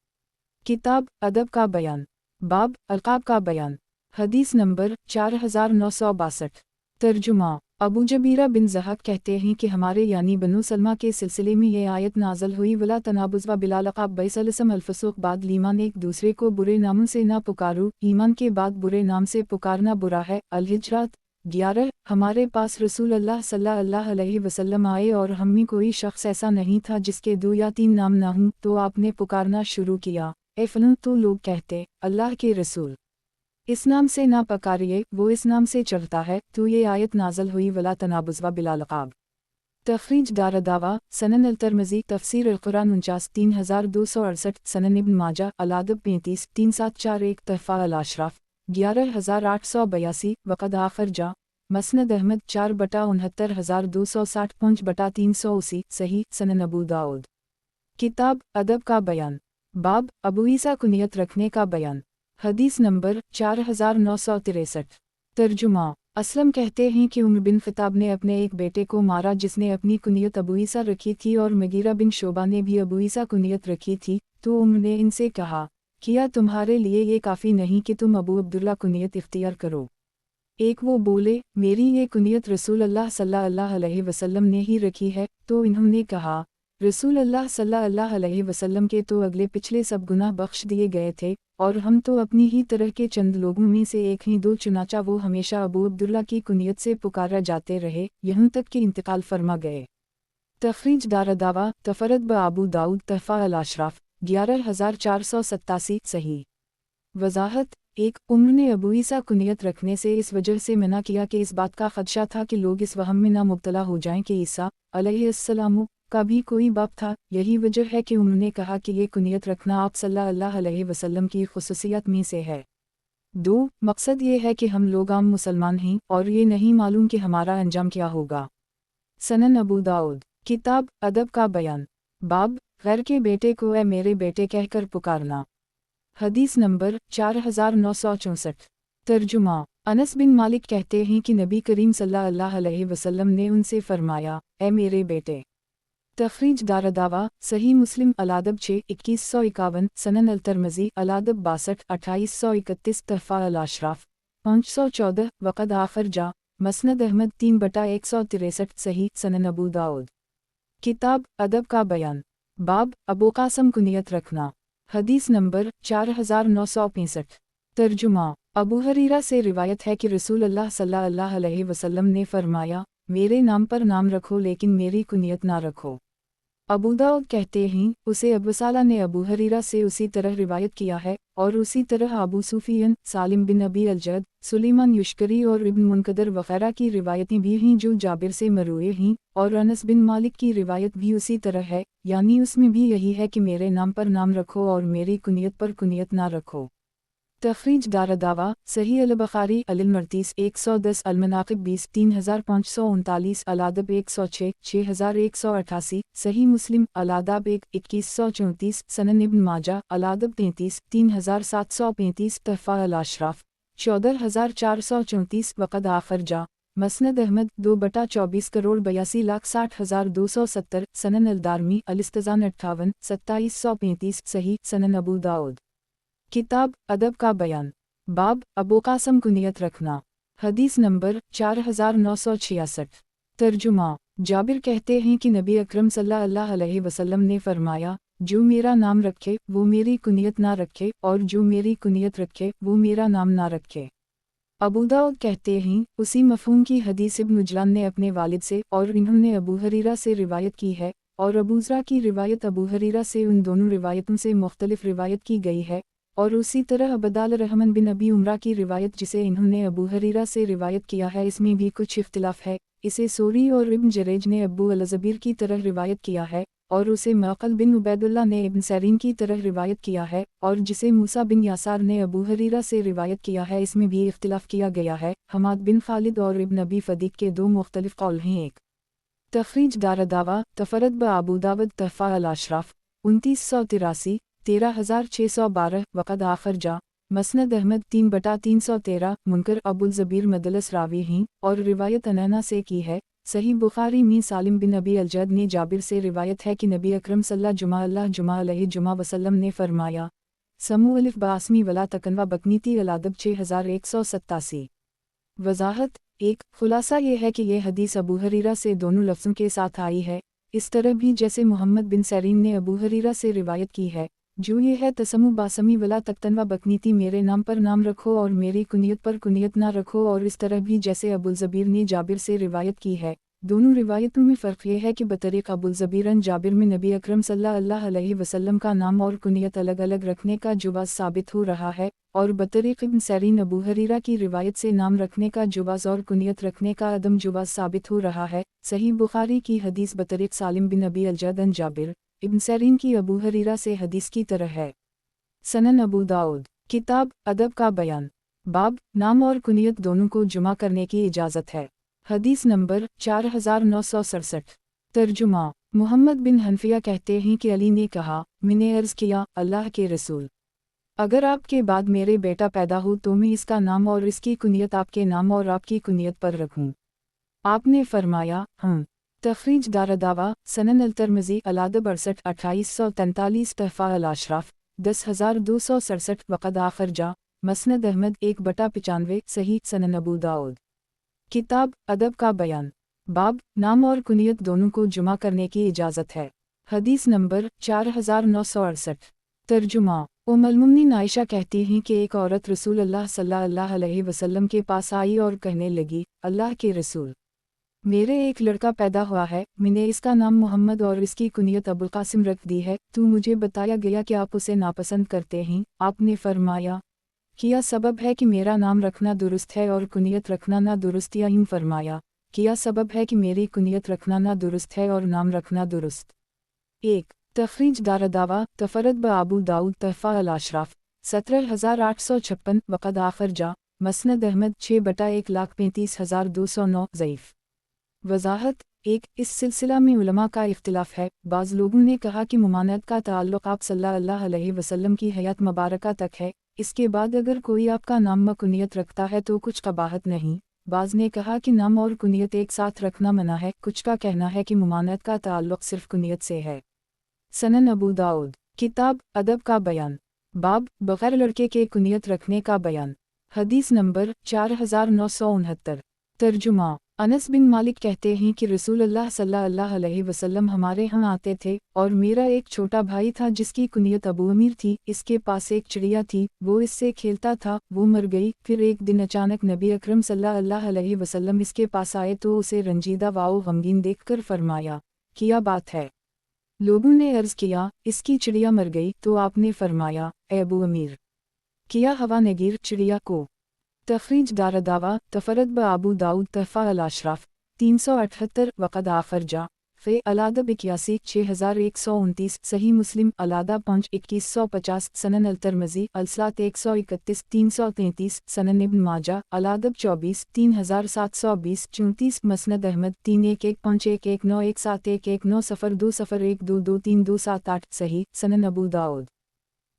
किताब अदब का बयान, बाब अलक़ाब का बयान। हदीस नंबर 4962। तर्जुमा, अबू जबीरा बिन ज़हक कहते हैं कि हमारे यानी बनु सलमा के सिलसिले में ये आयत नाज़ल हुई, वला तनाबुज़ व बिला लक़ाब बैसलसम अल्फसुक़, बाद लीमान, एक दूसरे को बुरे नामों से ना पुकारो, ईमान के बाद बुरे नाम से पुकारना बुरा है। अल-हिजरात 11। हमारे पास रसूल अल्लाह सल्लल्लाहु अलैहि वसल्लम आए और हम में कोई शख्स ऐसा नहीं था जिसके 2 या 3 नाम ना हों, तो आपने पुकारना शुरू किया, ए फलन, तो लोग कहते, अल्लाह के रसूल, इस नाम से ना पकारिए, वो इस नाम से चढ़ता है, तो ये आयत नाज़ल हुई, वला तनाबुज़ व बिला लक़ाब। तखरीज दारदावा, सनन अल तिरमिज़ी तफ़सीर अल कुरान 49 3268, सनन इब्न माजा अलादब 35 3741, तहफ़ा अल अशराफ 11882, वक़द आखिर जा मसनद अहमद 4/69 5/380, सही सनन अबू दाऊद। किताब अदब का बयान, बाब अबू ईसा कुनियत रखने का बयान। हदीस नंबर 4963। तर्जुमा, असलम कहते हैं कि उमर बिन ख़िताब ने अपने एक बेटे को मारा जिसने अपनी कुनियत अबू ईसा रखी थी, और मगीरा बिन शोबा ने भी अबू ईसा कुनियत रखी थी। तो उमर ने इनसे कहा, क्या तुम्हारे लिए ये काफ़ी नहीं कि तुम अबू अब्दुल्ला कुनियत इख्तियार करो? एक वो बोले, मेरी ये कुनियत रसूल अल्लाह सल्लल्लाहु अलैहि वसल्लम ने ही रखी है। तो इन्होंने कहा, रसूल अल्लाह सल्लल्लाहु अलैहि वसल्लम के तो अगले पिछले सब गुनाह बख्श दिए गए थे, और हम तो अपनी ही तरह के चंद लोगों में से एक ही दो, चुनाचा वो हमेशा अबू अब्दुल्ला की कुनियत से पुकारा जाते रहे, यहाँ तक कि इंतकाल फरमा गए। तखरीज दारदावा, तफरद ब अबू दाऊद, तहफ़ा अल अशराफ 11487, सही। वज़ाहत, एक, उम्र ने अबू ईसा कुनियत रखने से इस वजह से मना किया कि इस बात का ख़दशा था कि लोग इस वहम में ना मुब्तला हो जाएं कि ईसा अलैहिस्सलाम का भी कोई बाप था। यही वजह है कि उन्होंने कहा कि ये कुनियत रखना आप सल्लल्लाहु अलैहि वसल्लम की खुसूसियत में से है। 2, मकसद ये है कि हम लोग आम मुसलमान हैं और ये नहीं मालूम कि हमारा अंजाम क्या होगा। सनन अबू दाऊद। किताब अदब का बयान, बाब गैर के बेटे को ए मेरे बेटे कहकर पुकारना। हदीस नंबर 4964। तर्जुमा, अनस बिन मालिक कहते हैं कि नबी करीम सल्लल्लाहु अलैहि वसल्लम ने उनसे फरमाया, ए मेरे बेटे। तखरीज दारदावा, सही मुस्लिम अलादब 6 2151, सनन अल तिरमिज़ी अलादब 62 2831, तहफ़ा अल अशराफ 514, वक़द आखिर जा मसनद अहमद 3/163, सही सनन अबू दाऊद। किताब अदब का बयान, बाब अबू कासम कुनियत रखना। हदीस नंबर 4965। तर्जुमा, अबू हरीरा से रिवायत है कि रसूल अल्लाह सल्लल्लाहु अलैहि वसल्लम ने फरमाया, मेरे नाम पर नाम रखो लेकिन मेरी कुनियत ना रखो। अबू दाऊद कहते हैं, उसे अबू साला ने अबू हरीरा से उसी तरह रिवायत किया है, और उसी तरह अबू सुफियन, सालिम बिन अबी अल-जद, सुलेमान युश्करी और इब्न मुनकदर वगैरह की रिवायतें भी हैं जो जाबिर से मरूए हैं, और अनस बिन मालिक की रिवायत भी उसी तरह है, यानी उसमें भी यही है कि मेरे नाम पर नाम रखो और मेरी कुनियत पर कुनियत ना रखो। तखरीज दारदावा, सही अल बुखारी अल-मरतीस 110, अल-मनाक़िब 20 3539, अलादब 106 6188, सही मुस्लिम अलादब 1 2134, सनन इब्न माजा अलादब 33 3735, तहफ़ा अल अशराफ 14434, वक़द आखिर जा मसनद अहमद 2/24,82,60,270, सनन अल-दारमी अल-इस्तिज़ान 58 2735, सही सनन अबू दाऊद। किताब अदब का बयान, बाब अबू कासम कुनियत रखना। हदीस नंबर 4966। तर्जुमा, जाबिर कहते हैं कि नबी अकरम सल्लल्लाहु अलैहि वसल्लम ने फरमाया, जो मेरा नाम रखे वो मेरी कुनियत ना रखे, और जो मेरी कुनियत रखे वो मेरा नाम ना रखे। अबू दाऊद कहते हैं, उसी मफ़हूम की हदीस इब्न उजलान ने अपने वालिद से और इन्होंने अबू हरीरा से रिवायत की है, और अबूज़रा की रिवायत अबू हरीरा से उन दोनों रिवायतों से मुख्तलिफ रिवायत की गई है, और उसी तरह अबदाल रहमान बिन अबी उमरा की रिवायत जिसे इन्होंने अबू हरीरा से रिवायत किया है इसमें भी कुछ इख्तिलाफ है। इसे सूरी और इब्न जरेज ने अबू अल-ज़बीर की तरह रिवायत किया है, और उसे मक़ल बिन उबैदुल्लाह ने इब्न सरीन की तरह रिवायत किया है, और जिसे मूसा बिन यासार ने अबू हरीरा से रिवायत किया है इसमें भी इख्तिलाफ किया गया है। हमाद बिन खालिद और इब्न अबी फदीक के दो मुख्तलिफ कौल हैं। एक तखरीज दारदावा तफरद ब अबू दाऊद तहफ़ा अल-अशराफ 2983 13612 वक़द आखर जा मसनद अहमद 3/313 मुनकर अबुल ज़बीर मदलस रावी हैं और रिवायत अनैना से की है। सही बुखारी में सालिम बिन अबी अल-जद ने जाबिर से रिवायत है कि नबी अकरम सल्लल्लाहु अलैहि वसल्लम ने फरमाया, समू अलिफ बासमी वला तकनवा बकनीती अलादब 6187। वज़ाहत एक खुलासा ये है कि यह हदीस अबू हरीरा से दोनों लफ्ज़ों के साथ आई है, इस तरह भी जैसे मोहम्मद बिन सरीन ने अबू हरीरा से रिवायत की है, जो ये है तसमु बासमी वला तख्तनवा बकनीती मेरे नाम पर नाम रखो और मेरी कुनियत पर कुनियत ना रखो, और इस तरह भी जैसे अबुल ज़बीर ने जाबिर से रिवायत की है। दोनों रिवायतों में फ़र्क ये है कि बतरीक़ अबुल ज़बीर जाबिर में नबी अकरम सल्लल्लाहु अलैहि वसल्लम का नाम और कुनियत अलग अलग रखने का जुवाज़ साबित हो रहा है, और बतरीक़ इब्न सरीन अबू हरीरा की रिवायत से नाम रखने का जुवाज़ और कुनियत रखने का अदम जुवाज़ साबित हो रहा है। सही बुखारी की हदीस बतरीक़ सालिम बिन अबी अल-जद अन जाबिर इब्न सरीन की अबू हरीरा से हदीस की तरह है। सनन अबू दाऊद किताब अदब का बयान बाब नाम और कुनियत दोनों को जुमा करने की इजाज़त है। हदीस नंबर 4967। तर्जुमा मोहम्मद बिन हनफिया कहते हैं कि अली ने कहा, मैंने अर्ज़ किया, अल्लाह के रसूल, अगर आपके बाद मेरे बेटा पैदा हो तो मैं इसका नाम और इसकी कुनियत आपके नाम और आपकी कुनियत पर रखूं। आपने फरमाया, तखरीज दारदावा सनन अल-तिरमिज़ी अलादब 68 2843 तहफ़ा अल-अशराफ 10267 वक़द आखर जा मसनद अहमद 1/95 सही सनन अबू दाऊद किताब अदब का बयान बाब नाम और कुनियत दोनों को जुमा करने की इजाज़त है। हदीस नंबर 4968। तर्जुमा उम्मुल मोमिनीन आयशा कहती हैं कि एक औरत रसूल अल्लाह सल्लल्लाहु अलैहि वसल्लम के पास आई और कहने लगी, अल्लाह के रसूल, मेरे एक लड़का पैदा हुआ है, मैंने इसका नाम मोहम्मद और इसकी कुनियत अबुल कासिम रख दी है, तो मुझे बताया गया कि आप उसे नापसंद करते हैं। आपने फरमाया, क्या सबब है कि मेरा नाम रखना दुरुस्त है और कुनियत रखना ना दुरुस्त, या यूं फरमाया, क्या सबब है कि मेरी कुनियत रखना ना दुरुस्त है और नाम रखना दुरुस्त। एक तखरीज दारदावा तफरद ब अबू दाऊद तहफ़ा अल-अशराफ 17856 वक़द आखर जा मसनद अहमद 6/1,35,209 ज़ईफ़। वज़ाहत एक इस सिलसिला में उलमा का इख्तिलाफ है। बाज़ लोगों ने कहा कि मुमानत का ताल्लुक़ आप सल्लल्लाहु अलैहि वसल्लम की हयात मुबारका तक है, इसके बाद अगर कोई आपका नाम व कुनियत रखता है तो कुछ कबाहत नहीं। बाज़ ने कहा कि नाम और कुनियत एक साथ रखना मना है। कुछ का कहना है कि मुमानत का ताल्लुक़ सिर्फ कुनियत से है। सनन अबू दाऊद किताब अदब का बयान बाब बग़ैर लड़के के कुनियत रखने का बयान। हदीस नंबर 4969। तर्जुमा अनस बिन मालिक कहते हैं कि रसूलुल्लाह सल्लल्लाहु अलैहि वसल्लम हमारे यहाँ आते थे और मेरा एक छोटा भाई था जिसकी कुनियत अबू अमीर थी। इसके पास एक चिड़िया थी, वो इससे खेलता था, वो मर गई। फिर एक दिन अचानक नबी अकरम सल्लल्लाहु अलैहि वसल्लम इसके पास आए तो उसे रंजीदा वाओ गमगीन देखकर फरमाया, क्या बात है। लोगों ने अर्ज़ किया, इसकी चिड़िया मर गई। तो आपने फरमाया, ए अबू अमीर, किया हवा नगीर चिड़िया को। तखरीज दारदावा तफरद ब अबू दाऊद तहफ़ा अल-अशराफ 378 वक़द आखर जा फ़े अलादब 81 6129 सही मुस्लिम अलादा 5 2150 सनन अल-तिरमिज़ी अलसात 131 333 सनन इब्न माजा अलादब 24 3720 34 मसनद अहमद 3151111711901201223228 सही सनन अबू दाऊद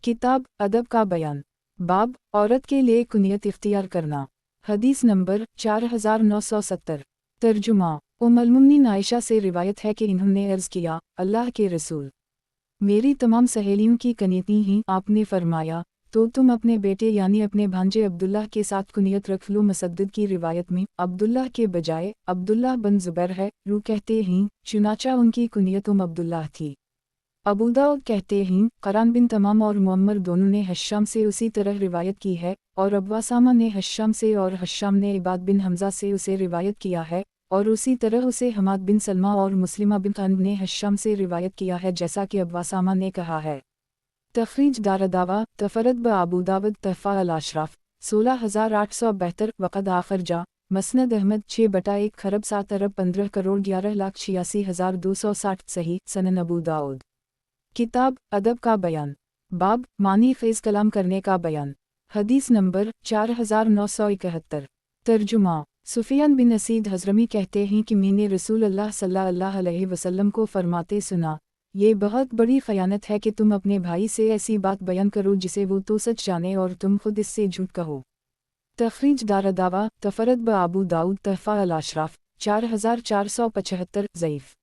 किताब अदब का बयान बाब औरत के लिए कुनियत इख्तियार करना। हदीस नंबर 4970। तर्जुमा उम्मुल मोमिनीन आयशा से रिवायत है कि इन्होंने अर्ज़ किया, अल्लाह के रसूल, मेरी तमाम सहेलियों की कुनियतें हैं। आपने फरमाया, तो तुम अपने बेटे यानी अपने भांजे अब्दुल्लाह के साथ कुनियत रख लो। मुसद्दद की रिवायत में अब्दुल्लाह के बजाय अब्दुल्लाह बन ज़ुबैर है। रू कहते हैं, चुनाचा उनकी कुनियत अब्दुल्लाह थी। अबू दाऊद कहते हैं क़रान बिन तमाम और मुअम्मर दोनों ने हश्शाम से उसी तरह रिवायत की है, और अब्वासामा ने हश्शाम से और हश्शाम ने इबाद बिन हमज़ा से उसे रिवायत किया है, और उसी तरह उसे हमाद बिन सलमा और मुस्लिमा बिन क़ानब ने हश्शाम से रिवायत किया है जैसा कि अब्वासामा ने कहा है। तखरीज दारदावा तफरद ब अबू दाऊद तहफ़ा अल-अशराफ 16872 वक़द आखरजा मसनद अहमद 6/1 खरब 7 अरब 15 करोड़ 11,86,260 सही सनन अबू दाऊद। किताब अदब का बयान बाब मानी ख़ेज़ कलाम करने का बयान। हदीस नंबर 4971। तर्जुमा सुफियान बिन असीद हज़रमी कहते हैं कि मैंने रसूल अल्लाह सल्लल्लाहु अलैहि वसल्लम को फरमाते सुना, ये बहुत बड़ी ख़यानत है कि तुम अपने भाई से ऐसी बात बयान करो जिसे वो तो सच जाने और तुम खुद इससे झूठ कहो। तखरीज दारदावा तफरद ब अबू दाऊद तहफ़ा अल-अशराफ 4475 ज़ईफ़।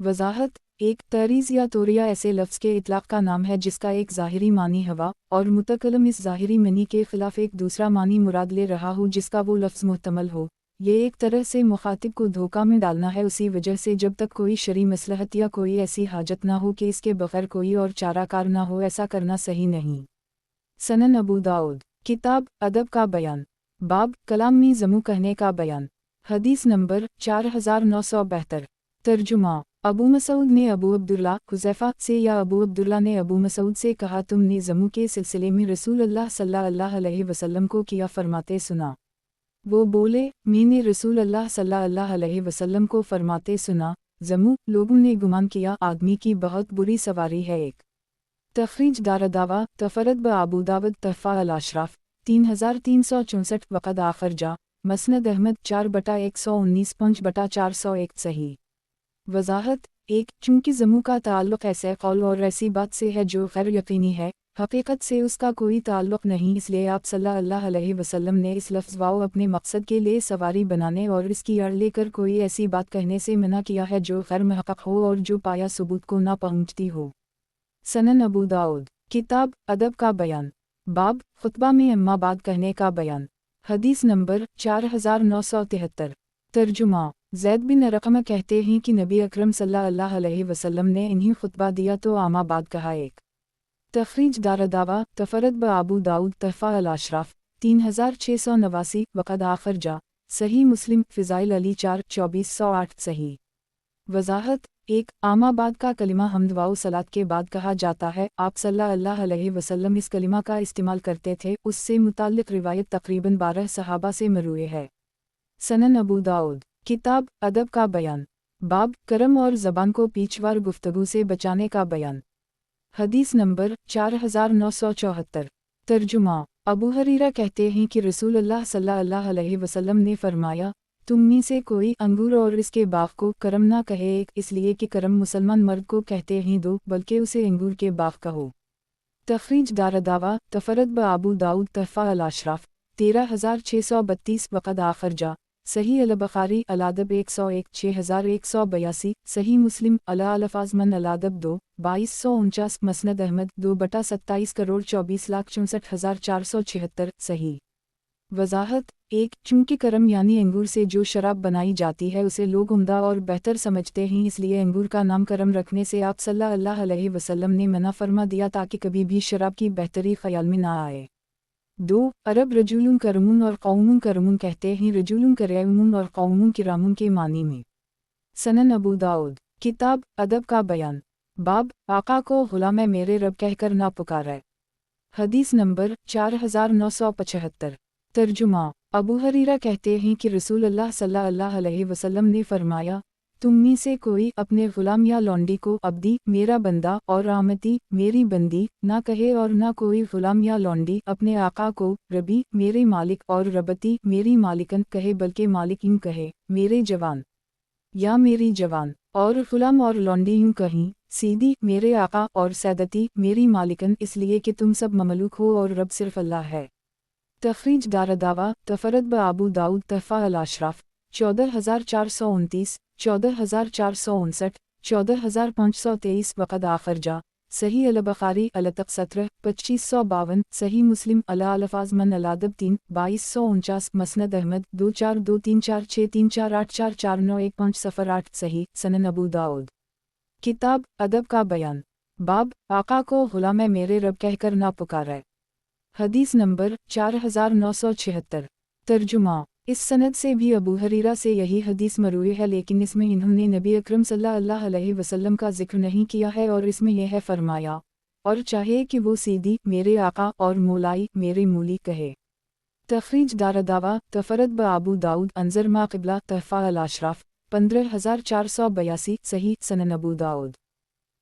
वज़ाहत एक तरीज़ या तोरिया ऐसे लफ्ज़ के इतलाक़ का नाम है जिसका एक ज़ाहिरी मानी हवा और मुतकलम इस ज़ाहिरी मनी के ख़िलाफ़ एक दूसरा मानी मुराद ले रहा हो जिसका वो लफ्ज़ मुहतमल हो। ये एक तरह से मुखातिब को धोखा में डालना है उसी वजह से जब तक कोई शरई मसलहत या कोई ऐसी हाजत ना हो कि इसके बग़ैर कोई और चाराकार ना हो ऐसा करना सही नहीं। सनन अबू दाऊद। किताब अदब का बयान बाब कलाम में ज़मू कहने का बयान। हदीस नंबर 4972। तर्जुमा अबू मसूद ने अबू अब्दुल्ला हुज़ैफ़ा से या अबू अब्दुल्ला ने अबू मसूद से कहा तुमने ज़मू के सिलसिले में रसूल अल्लाह सल्लल्लाहु अलैहि वसल्लम को किया फरमाते सुना। वो बोले मैंने रसूल अल्लाह सल्लल्लाहु अलैहि वसल्लम को फरमाते सुना, ज़मू लोगों ने गुमान किया आदमी की बहुत बुरी सवारी है एक। तखरीज दारदावा तफरद ब अबू दाऊद तहफ़ा अल-अशराफ 3364 वक़द आखरजा मसनद अहमद 4/119 5/401 सही। वज़ाहत एक चूँकि ज़मू का ताल्लुक़ ऐसे कौल और ऐसी बात से है जो गैर यकीनी है, हकीकत से उसका कोई ताल्लुक़ नहीं, इसलिए आप सल्लल्लाहु अलैहि वसल्लम ने इस लफ्ज़ वाओ अपने मकसद के लिए सवारी बनाने और इसकी आड़ लेकर कोई ऐसी बात कहने से मना किया है जो गैर महक़क़ हो और जो पाया सबूत को ना पहुँचती हो। सनन अबू दाऊद। किताब अदब का बयान बाब खुतबा में अम्मा बाद कहने का बयान। हदीस नंबर 4973। तर्जुमा ज़ैद बिन अरक़म कहते हैं कि नबी अकरम सल्लल्लाहु अलैहि वसल्लम ने इन्हीं खुतबा दिया तो आमा बाद कहा एक। तखरीज दारदावा तफरद ब अबू दाऊद तहफ़ा अल-अशराफ 3689 वक़द आखरजा सही मुस्लिम फ़िज़ाइल अली 4 2408 सही। वज़ाहत एक आमा बाद का कलिमा हम्द वाओ सलात के बाद कहा जाता है। आप सल्लल्लाहु अलैहि वसल्लम इस कलिमा का इस्तेमाल करते थे। उससे मुताल्लिक़ रिवायत तक़रीबन 12 सहाबा से मरूए है। सनन अबू दाऊद। किताब अदब का बयान बाब करम और ज़बान को पीछवार गुफ्तगू से बचाने का बयान। हदीस नंबर 4974। तर्जुमा अबू हरीरा कहते हैं कि रसूलुल्लाह सल्लल्लाहु अलैहि वसल्लम ने फरमाया तुम में से कोई अंगूर और इसके बाग को करम ना कहे, एक इसलिए कि करम मुसलमान मर्द को कहते हैं दो, बल्कि उसे अंगूर के बाग कहो। तखरीज दारदावा तफरद ब अबू दाऊद तहफ़ा अल-अशराफ 13632 वक़द आखरजा सही अल-बुखारी अल-अदब 101 6182 सही मुस्लिम अल-अल्फ़ाज़ मन अल-अदब 2 2249 मसनद अहमद 2/27 करोड़ 24,64,476 सही। वज़ाहत एक चूँकि करम यानी अंगूर से जो शराब बनाई जाती है उसे लोग उम्दा और बेहतर समझते हैं, इसलिए अंगूर का नाम करम रखने से आप सल्लल्लाहु अलैहि वसल्लम ने मना फरमा दिया ताकि कभी भी शराब की बेहतरी ख्याल में ना आए। 2 अरब रजूलुन करमुन और कौमुन करमुन कहते हैं रजूलुन करयमुन और कौमुन किरामुन के मानी में। सनन अबू दाऊद। किताब अदब का बयान बाब आका को गुलाम मेरे रब कहकर ना पुकारे। हदीस नंबर 4975। तर्जुमा अबू हरीरा कहते हैं कि रसूलुल्लाह सल्लल्लाहु अलैहि वसल्लम ने फरमाया तुम में से कोई अपने गुलाम या लौंडी को अब्दी मेरा बंदा और आमती मेरी बंदी ना कहे, और ना कोई गुलाम या लौंडी अपने आका को रबी मेरे मालिक और रबती मेरी मालिकन कहे, बल्कि मालिक यूँ कहे मेरे जवान या मेरी जवान, और गुलाम और लौंडी यूँ कहीं सीधी मेरे आका और सैदती मेरी मालिकन, इसलिए कि तुम सब ममलूक हो और रब सिर्फ अल्लाह है। तखरीज दारदावा तफरद ब अबू दाऊद तहफ़ा अल-अशराफ 14429 14459 14523 वक़द आखरजा सही अल-बुखारी अल-तक 17 2552 सही मुस्लिम अल-अल्फ़ाज़ मन अल-अदब 3 2249 मसनद अहमद 2423463484491508 सही। सनन अबू दाऊद। किताब अदब का बयान बाब, आका को गुलाम मेरे रब कहकर ना पुकारे। हदीस नंबर 4976। तर्जुमा। इस सनद से भी अबू हरीरा से यही हदीस मरूई है, लेकिन इसमें इन्होंने नबी अकरम सल्लल्लाहु अलैहि वसल्लम का जिक्र नहीं किया है, और इसमें यह है फरमाया, और चाहे कि वो सीधी मेरे आका और मौलाई मेरे मूली कहे। तखरीज दारदावा तफरद ब आबू दाऊद अंजर मा क़िबला तहफ़ा अल अशराफ 15482 सही सनन अबू दाऊद।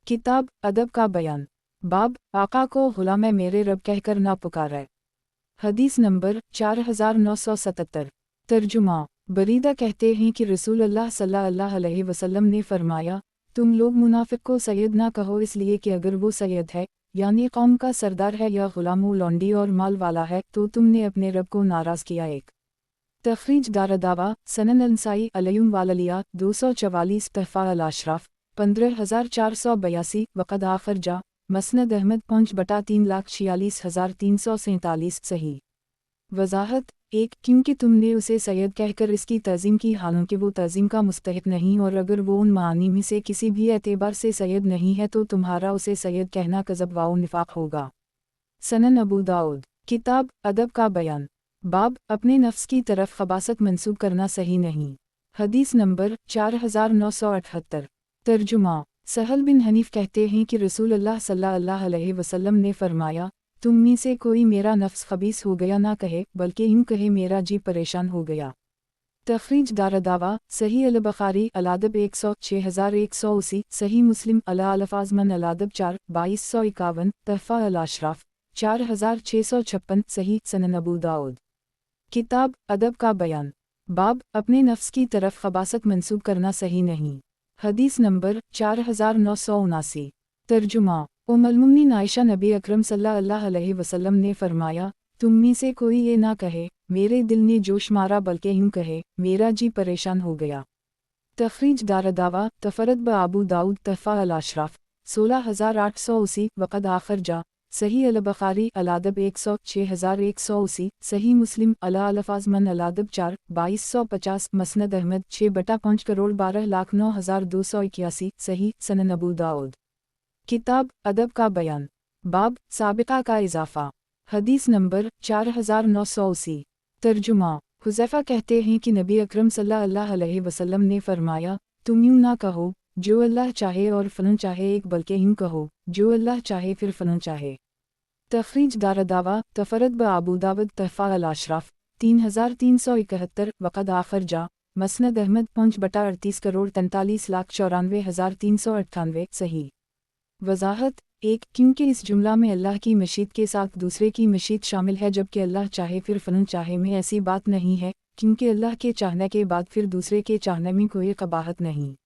किताब अदब का बयान। बाब, आका को गुलाम मेरे रब कहकर ना पुकारे। हदीस नंबर 4977। तर्जुमा। बरीदा कहते हैं कि रसूल अल्लाह सल्लल्लाहु अलैहि वसल्लम ने फरमाया, तुम लोग मुनाफिक को सैयद ना कहो, इसलिए कि अगर वो सैयद है यानी कौम का सरदार है या गुलामो लौंडी और माल वाला है तो तुमने अपने रब को नाराज़ किया। एक तखरीज दारदावा सनन अंसाई अलयुम वालिया 244 तहफ़ा अल अशराफ 15482 वक़द आखर जा मसनद अहमद 5/346,347 सही। वजाहत। एक, क्योंकि तुमने उसे सैयद कहकर इसकी तज़ीम की, हालांकि वो तज़ीम का मुस्तहिक नहीं, और अगर वो उन मानी में से किसी भी एतबार से सैयद नहीं है तो तुम्हारा उसे सैयद कहना कज़ब व निफाक होगा। सनन अबू दाऊद। किताब अदब का बयान। बाब, अपने नफ्स की तरफ खबासत मंसूब करना सही नहीं। हदीस नंबर 4978। तर्जुमा। सहल बिन हनीफ कहते हैं कि रसूल अल्लाह सल्लल्लाहु अलैहि वसल्लम ने फरमाया, तुम में से कोई मेरा नफ्स खबीस हो गया ना कहे, बल्कि यूं कहे मेरा जी परेशान हो गया। तखरीज दारदावा सही अल बुखारी अलादब 100 6180 सही मुस्लिम अला अल्फाज़मन अलादब 4 2251 तहफ़ा अल अशराफ 4656 सही सनन अबू दाऊद। किताब अदब का बयान। बाब, अपने नफ्स की तरफ खबासत मंसूब करना सही नहीं। हदीस नंबर 4979। तर्जुमा। उम्मुल-मोमिनीन आयशा नबी अकरम सल्लल्लाहु अलैहि वसल्लम ने फरमाया, तुम में से कोई ये ना कहे मेरे दिल ने जोश मारा, बल्कि यूं कहे मेरा जी परेशान हो गया। तखरीज दारदावा तफरद ब आबू दाऊद तहफ़ा अल अशराफ 16880 वक़द आखर जा सही अल बुखारी अलादब 100 6180 सही मुस्लिम अला अल्फाज़मन अलादब 4 2250 मसनद अहमद 6/5 करोड़ 12,09,281 सही सनन अबू दाऊद। किताब अदब का बयान। बाब, साबिक़ा का इजाफ़ा। हदीस नंबर 4980। तर्जुमा। हुज़ैफ़ा कहते हैं कि नबी अकरम सल्लल्लाहु अलैहि वसल्लम ने फरमाया, तुम यूं ना कहो जो अल्लाह चाहे और फ़लन चाहे एक, बल्कि यूं कहो जो अल्लाह चाहे फिर फ़लन चाहे। तखरीज दारदावा तफरद ब आबू दाऊद तहफ़ा अल अशराफ 3371 वक़द आखर जा मसनद अहमद 5/38 करोड़ 43,94,398 सही। वजाहत। एक, क्योंकि इस जुमला में अल्लाह की मशीत के साथ दूसरे की मशीत शामिल है, जबकि अल्लाह चाहे फिर फ़लन चाहे में ऐसी बात नहीं है, क्योंकि अल्लाह के चाहने के बाद फिर दूसरे के चाहने में कोई कबाहत नहीं।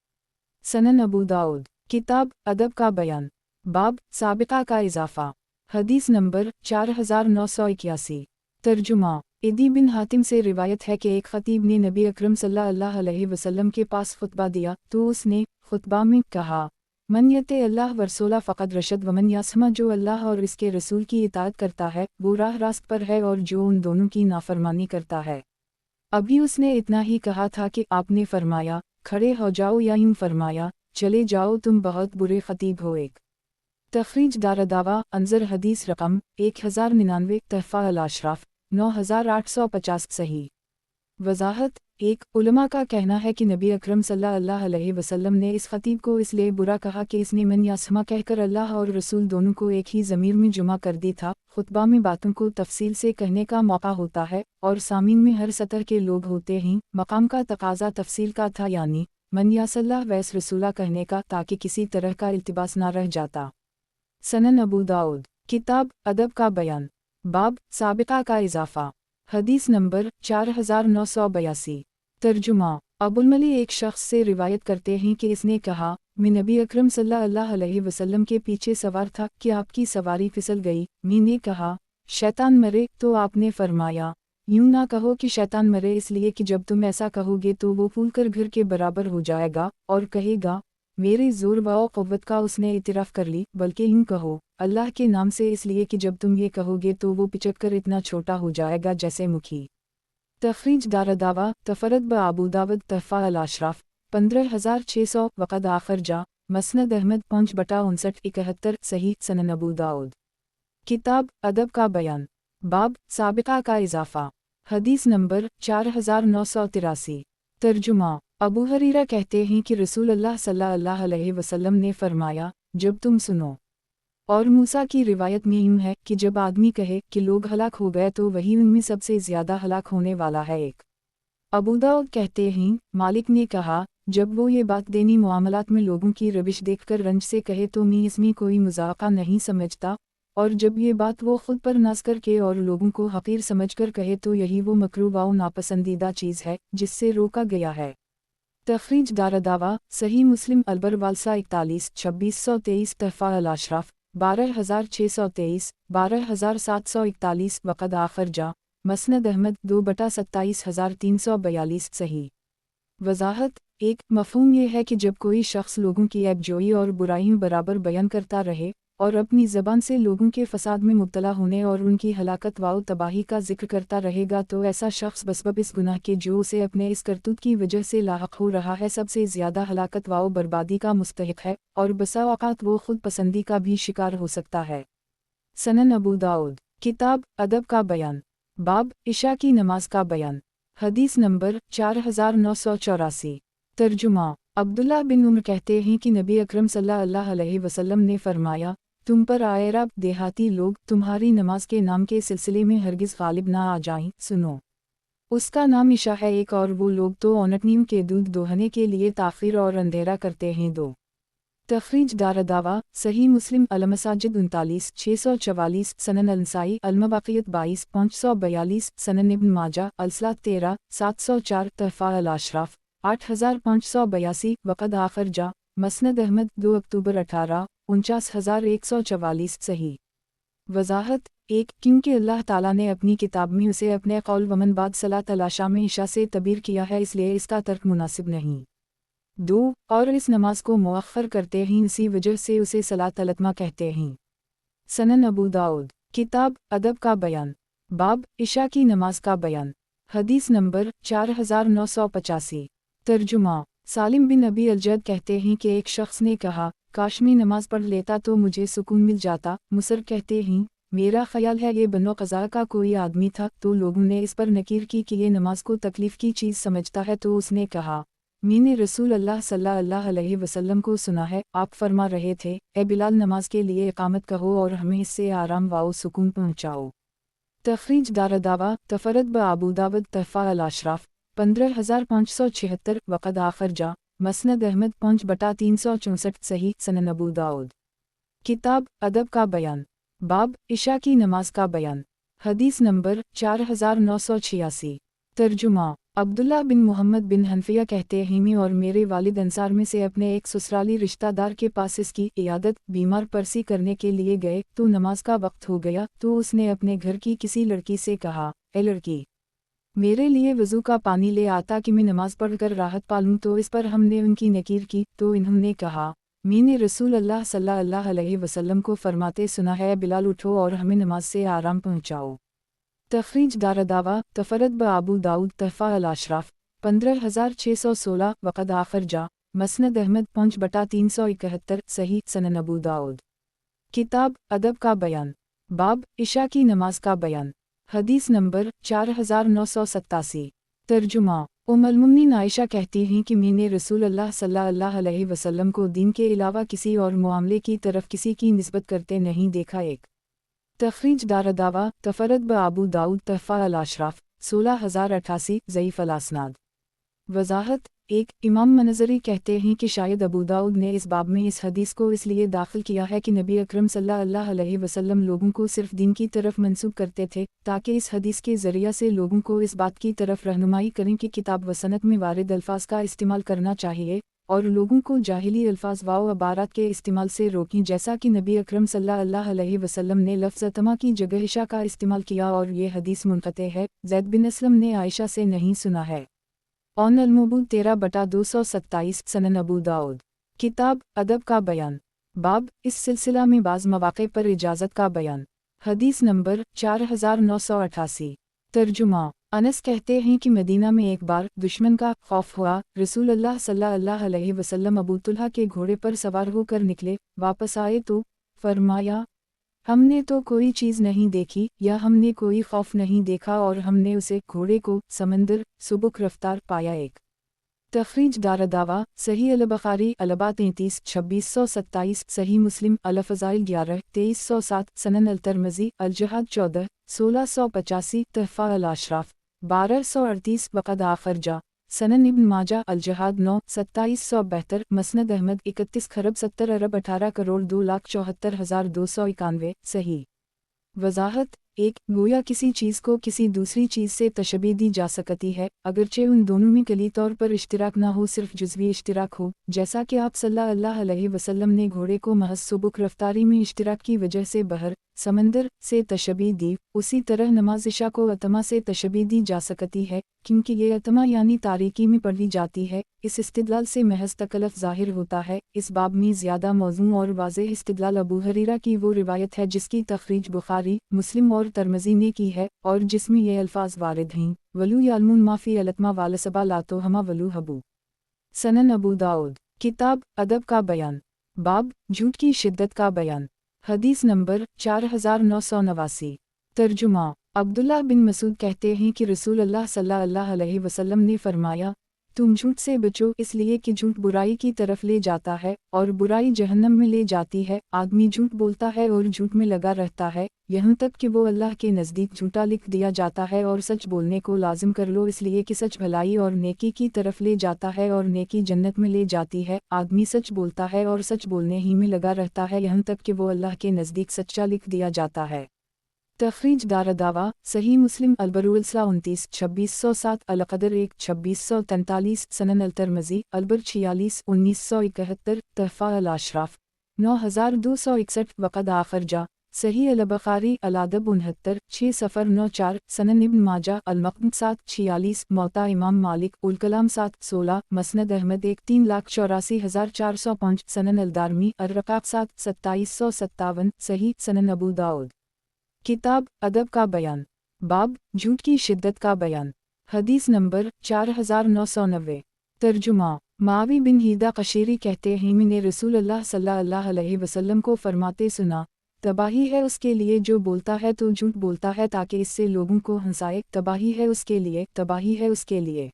सनन अबू दाऊद। किताब अदब का बयान। बाब, साबिक़ा का इजाफ़ा। हदीस नंबर 4981। तर्जुमा। इदी बिन हातिम से रिवायत है कि एक ख़तीब ने नबी अकरम सल्लल्लाहु अलैहि वसल्लम के पास खुतबा दिया तो उसने खुतबा में कहा, मन यते अल्लाह वरसूला फ़क़द रशद वमन यासमा, जो अल्लाह और इसके रसूल की इताअत करता है वो राह रास्त पर है, और जो उन दोनों की नाफरमानी करता है। अभी उसने इतना ही कहा था कि आपने फरमाया, खड़े हो जाओ, या यूं फरमाया, चले जाओ, तुम बहुत बुरे ख़तीब हो। एक तखरीज दारदावा अंजर हदीस रकम 1099 तहफ़ा अल अशराफ 9850 सही। वजाहत। एक, उलमा का कहना है कि नबी अकरम सल्लल्लाहु अलैहि वसल्लम ने इस ख़तीब को इसलिए बुरा कहा कि इसने मन यासमा कहकर अल्लाह और रसूल दोनों को एक ही ज़मीर में जुमा कर दी था। खुतबा में बातों को तफसील से कहने का मौका होता है और सामीन में हर सतर के लोग होते हैं। मकाम का तकाजा तफसील का था, यानी मन यासल्लाह वैस रसूला कहने का, ताकि किसी तरह का इल्तिबास ना रह जाता। सनन अबू दाऊद। किताब अदब का बयान। बाब, साबिक़ा का इजाफ़ा। हदीस नंबर 4982। तर्जुमा। अबुल-मली एक शख्स से रिवायत करते हैं कि इसने कहा, मैं नबी अकरम सल्लल्लाहु अलैहि वसल्लम के पीछे सवार था कि आपकी सवारी फिसल गई। मैंने कहा, शैतान मरे, तो आपने फरमाया, यूं ना कहो कि शैतान मरे, इसलिए कि जब तुम ऐसा कहोगे तो वो फूल कर घर के बराबर हो जाएगा और कहेगा, मेरे ज़ोर व क़ुव्वत का उसने इतराफ़ कर ली, बल्कि यूं कहो अल्लाह के नाम से, इसलिए कि जब तुम ये कहोगे तो वो पिचक कर इतना छोटा हो जाएगा जैसे मुखी। तखरीज दारदावा तफरद ब आबू दाऊद तहफ़ा अल अशराफ 15600 वक़द आखर जा मसनद अहमद 5/59-71 सही सनन अबू दाऊद। किताब अदब का बयान, बाब साबिका का इजाफ़ा। हदीस नंबर 4983। तर्जुमा। अबू हरीरा कहते हैं कि रसूल अल्लाह सल्लल्लाहु अलैहि वसल्लम ने फरमाया, जब तुम सुनो। और मूसा की रिवायत में यूं है कि जब आदमी कहे कि लोग हलाक हो गए तो वही उनमें सबसे ज़्यादा हलाक होने वाला है एक। अबू दाऊद कहते हैं, मालिक ने कहा, जब वो ये बात देनी मुआमलात में लोगों की रविश देखकर रंज से कहे तो मैं इसमें कोई मजाका नहीं समझता, और जब ये बात वो खुद पर नाज करके और लोगों को हकीर समझकर कहे तो यही वो मकरूह व नापसंदीदा चीज़ है जिससे रोका गया है। तखरीज दारदावा सही मुस्लिम अलबरवालसा 41-2623 तहफ़ा अल अशराफ 12623 12741 वक़द आखर जा मसनद अहमद 2/27342 सही। वज़ाहत। एक मफ़हूम ये है कि जब कोई शख्स लोगों की ऐबजोई और बुराइयों बराबर बयान करता रहे और अपनी ज़बान से लोगों के फसाद में मुब्तला होने और उनकी हलाकत व तबाही का जिक्र करता रहेगा तो ऐसा शख्स बसबब इस गुनाह के जो उसे अपने इस करतूत की वजह से लाहक हो रहा है सबसे ज़्यादा हलाकत व बर्बादी का मुस्तहिक है, और बसा औक़ात वो खुद पसंदी का भी शिकार हो सकता है। सनन अबू दाऊद। किताब अदब का बयान, बाब इशा की नमाज का बयान। हदीस नंबर 4984। तर्जुमा। अब्दुल्लाह बिन उमर कहते हैं कि नबी अकरम सल्लल्लाहु अलैहि वसल्लम ने फरमाया, तुम पर आए रब देहाती लोग तुम्हारी नमाज के नाम के सिलसिले में हरगिज़ गालिब ना आ जाएं, सुनो। उसका नाम इशा है एक, और वो लोग तो औनटनीम के दूध दोहने के लिए ताख़ीर और अंधेरा करते हैं दो। तखरीज दारदावा सही मुस्लिम अलमसाजिद 39-644 सनन अलनसाई अलमबाक़ियत 22-542 सनन इब्न माजा अलसलात 13-704 तहफ़ा अल अशराफ 8582 वक़द आखर जा मसनद अहमद 2 अक्टूबर 18 49144 सही। वज़ाहत। एक, क्योंकि अल्लाह ताला ने अपनी किताब में उसे अपने कौल वमन बाद सलात अल-अशा में इशा से तबीर किया है, इसलिए इसका तर्क मुनासिब नहीं। 2, और इस नमाज को मुअख्खर करते हैं इसी वजह से उसे सलात अल-अत्मा कहते हैं। सनन अबू दाऊद। किताब अदब का बयान, बाब इशा की नमाज का बयान। हदीस नंबर 4985। तर्जुमा। सालिम बिन अबी अलजद कहते हैं कि एक शख्स ने कहा, काश मैं नमाज पढ़ लेता तो मुझे सुकून मिल जाता। मुसर कहते हैं, मेरा ख्याल है ये बनो क़ज़ा का कोई आदमी था, तो लोगों ने इस पर नकीर की कि ये नमाज को तकलीफ़ की चीज़ समझता है, तो उसने कहा, मैंने रसूल अल्लाह सल्लल्लाहु अलैहि वसल्लम को सुना है, आप फरमा रहे थे, ए बिलाल नमाज के लिए इकामत कहो और हमें इससे आराम व सुकून पहुँचाओ। तखरीज दारदावा तफरद ब अबू दाऊद तहफ़ा अल अशराफ 15576 वक़द आखर जा मसनद अहमद 5/364 सही सनन अबू दाऊद। किताब अदब का बयान, बाब इशा की नमाज का बयान। हदीस नंबर 4986। तर्जुमा। अब्दुल्ला बिन मोहम्मद बिन हनफिया कहते हैं, मैं और मेरे वालिद अंसार में से अपने एक ससुराली रिश्तेदार के पास इसकी इयादत बीमार परसी करने के लिए गए, तो नमाज का वक्त हो गया, तो उसने अपने घर की किसी लड़की से कहा, ए लड़की, मेरे लिए वज़ू का पानी ले आता कि मैं नमाज पढ़कर राहत पालूं। तो इस पर हमने उनकी नकीर की, तो इन्होंने कहा, मैंने रसूल अल्लाह सल्लल्लाहु अलैहि वसल्लम को फरमाते सुना है, बिलाल उठो और हमें नमाज से आराम पहुँचाओ। तखरीज दारदावा तफरद ब अबू दाऊद तहफ़ा अल अशराफ 15616 वक़द आखर जा मसनद अहमद 5/371 सही सनन अबू दाऊद। किताब अदब का बयान, बाब इशा की नमाज का बयान। हदीस नंबर 4987। तर्जुमा। उम्मुल मुमिनीन आयशा कहती हैं कि मैंने रसूल अल्लाह सल्लल्लाहु अलैहि वसल्लम को दीन के अलावा किसी और मामले की तरफ किसी की निस्बत करते नहीं देखा। एक। तखरीज दारदावा तफरद ब अबू दाऊद तहफ़ा अल अशराफ 16088 ज़ईफ़ अल असनाद। वज़ाहत। एक, इमाम मनज़री कहते हैं कि शायद अबू दाऊद ने इस बाब में इस हदीस को इसलिए दाखिल किया है कि नबी अकरम सल्लल्लाहु अलैहि वसल्लम लोगों को सिर्फ दीन की तरफ मंसूब करते थे, ताकि इस हदीस के ज़रिया से लोगों को इस बात की तरफ रहनुमाई करें कि किताब व सनत में वारिद अल्फाज का इस्तेमाल करना चाहिए, और लोगों को जाहिली अल्फाज व अबारात के इस्तेमाल से रोकें, जैसा कि नबी अकरम सल्लल्लाहु अलैहि वसल्लम ने लफ्ज़ तमा की जगह इशा का इस्तेमाल किया, और ये हदीस मुनक़ते है। ज़ैद बिन असलम ने आयशा से नहीं सुना है। ऑन अल-मबूद 13/227 सनन अबू दाऊद। किताब अदब का बयान, बाब इस सिलसिला में बाज़ मवाक़े पर इजाज़त का बयान। हदीस नंबर 4988। तर्जुमा। अनस कहते हैं कि मदीना में एक बार दुश्मन का खौफ हुआ। रसूल अल्लाह सल्लल्लाहु अलैहि वसल्लम अबू तुल्हा के घोड़े पर सवार होकर निकले। वापस आए तो फरमाया, हमने तो कोई चीज़ नहीं देखी या हमने कोई खौफ नहीं देखा, और हमने उसे घोड़े को समंदर सुबुक रफ्तार पाया। एक तखरीज दारदावा सही अल-बुखारी अलबा 33 2627, सही मुस्लिम अल-फज़ाइल 11 2307, सनन अल-तिरमिज़ी अल-जिहाद 14 1685, तहफ़ा अल-अशराफ 1238, वक़द आखरजा सनन इब्न माजा अल-जिहाद 9 2772, मसनद अहमद 31 खरब 70 अरब 18 करोड़ 2,74,291, सही। वज़ाहत 1. गोया किसी चीज़ को किसी दूसरी चीज़ से तशबीह दी जा सकती है, अगरचे उन दोनों में कली तौर पर इश्तिराक ना हो, सिर्फ जुज़वी इश्तिराक हो, जैसा कि आप सल्लल्लाहु अलैहि वसल्लम ने घोड़े को महज सुबुक रफ्तारी में इश्तिराक की वजह से बहर समंदर से तशबीह दी। उसी तरह नमाज इशा को अतमा से तशबीह दी जा सकती है, क्योंकि ये अतमा यानी तारीकी में पढ़ी जाती है। इस इस्तिदलाल से महज तकल्लुफ़ ज़ाहिर होता है। इस बाब में ज़्यादा मौज़ून और वाज़ेह इस्तिदलाल अबू हुरैरा की वो रिवायत है जिसकी तखरीज बुखारी, मुस्लिम और तिरमिज़ी ने की है, और जिसमें ये अल्फाज वारिद हैं, वलू यालमून माफ़ी अलतमा वालसबा लातो हमा वलू हबू। सनन अबू दाऊद किताब अदब का बयान, बाब झूठ की शिद्दत का बयान। हदीस नंबर 4989। तर्जुमा अब्दुल्लाह बिन मसूद कहते हैं कि रसूल अल्लाह सल्लल्लाहु अलैहि वसल्लम ने फरमाया, तुम झूठ से बचो, इसलिए कि झूठ बुराई की तरफ ले जाता है और बुराई जहन्नम में ले जाती है। आदमी झूठ बोलता है और झूठ में लगा रहता है, यहाँ तक कि वो अल्लाह के नज़दीक झूठा लिख दिया जाता है। और सच बोलने को लाजिम कर लो, इसलिए कि सच भलाई और नेकी की तरफ ले जाता है और नेकी जन्नत में ले जाती है। आदमी सच बोलता है और सच बोलने ही में लगा रहता है, यहाँ तक कि वो अल्लाह के नज़दीक सच्चा लिख दिया जाता है। तखरीज दारदावा सही मुस्लिम अल-बरूअल 29 2607, अल-क़दर 1 2643, सनन अल-तिरमिज़ी अल-बर 46 1971, तहफ़ा अल-अशराफ 9261, वक़द आखरजा सही अल-बुखारी अल-अदब 69 6 सफ़र 94, सनन इब्न माजा अल-मक़्दम 7 46, मौता इमाम मालिक उल-कलाम 7 16, मसनद अहमद 1 3,84,405, सनन अल-दारमी अर-रक़ाक़ 7 2757, सही। सनन अबू दाऊद किताब अदब का बयान, बाब झूठ की शिद्दत का बयान। हदीस नंबर 4990। तर्जुमा मावी बिन हीदा कशीरी कहते हैं, मैंने रसूल अल्लाह सल्लल्लाहु अलैहि वसल्लम को फरमाते सुना, तबाही है उसके लिए जो बोलता है तो झूठ बोलता है ताकि इससे लोगों को हंसाए। तबाही है उसके लिए, तबाही है उसके लिए।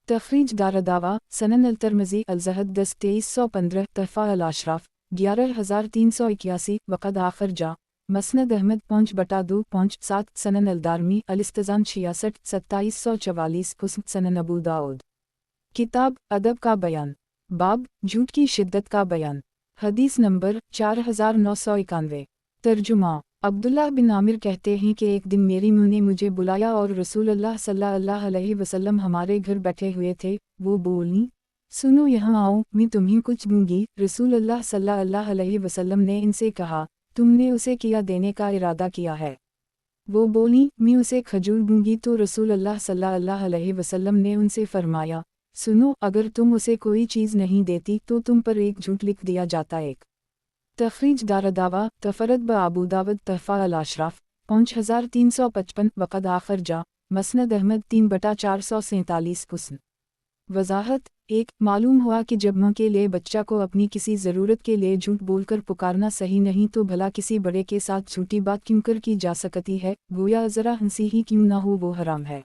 तखरीज दारदावा सनन अल-तिरमिज़ी अल-ज़हद 10 2315, तहफ़ा अल-अशराफ 11381, वक़द आखरजा मसनद अहमद 5/2 5/7, सनन अल-दारमी अल-इस्तिज़ान 66 2744, हुस्न। सनन अबू दाऊद किताब अदब का बयान, बाब झूठ की शिद्दत का बयान। हदीस नंबर 4991। तर्जुमा अब्दुल्लाह बिन आमिर कहते हैं कि एक दिन मेरी मां ने मुझे बुलाया और रसूल अल्लाह सल्लल्लाहु अलैहि वसल्लम हमारे घर बैठे हुए थे। वो बोली, सुनो यहाँ आओ, मैं तुम्हें कुछ दूंगी। रसूल अल्लाह सल्लल्लाहु अलैहि वसल्लम ने इनसे कहा, तुमने उसे क्या देने का इरादा किया है? वो बोली, मैं उसे खजूर दूंगी। तो रसूल अल्लाह सल्लल्लाहु अलैहि वसल्लम ने उनसे फरमाया, सुनो, अगर तुम उसे कोई चीज़ नहीं देती तो तुम पर एक झूठ लिख दिया जाता। एक तखरीज दारदावा तफरद ब अबू दाऊद, तहफ़ा अल-अशराफ 5355, वक़द आखरजा मसनद अहमद 3/447, हुस्न। वज़ाहत 1. मालूम हुआ कि जब मां के लिए बच्चा को अपनी किसी ज़रूरत के लिए झूठ बोलकर पुकारना सही नहीं, तो भला किसी बड़े के साथ झूठी बात क्यों कर की जा सकती है, गोया ज़रा हंसी ही क्यों ना हो वो हराम है।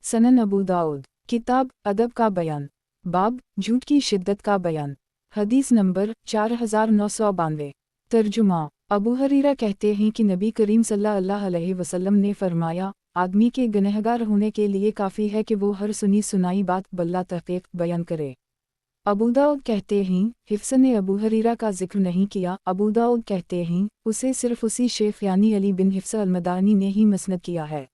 सनन अबू दाऊद किताब अदब का बयान, बाब झूठ की शिद्दत का बयान। हदीस नंबर 4992। तर्जुमा अबू हुरैरा कहते हैं कि नबी करीम सल्लल्लाहु अलैहि वसल्लम ने फरमाया, आदमी के गुनहगार होने के लिए काफ़ी है कि वो हर सुनी सुनाई बात बल्ला तहक़ीक़ बयान करे। अबू दाऊद कहते हैं, हिफ्स ने अबू हुरैरा का जिक्र नहीं किया। अबू दाऊद कहते हैं, उसे सिर्फ उसी शेख यानी अली बिन हिफ्स अल-मदानी ने ही मसनद किया है।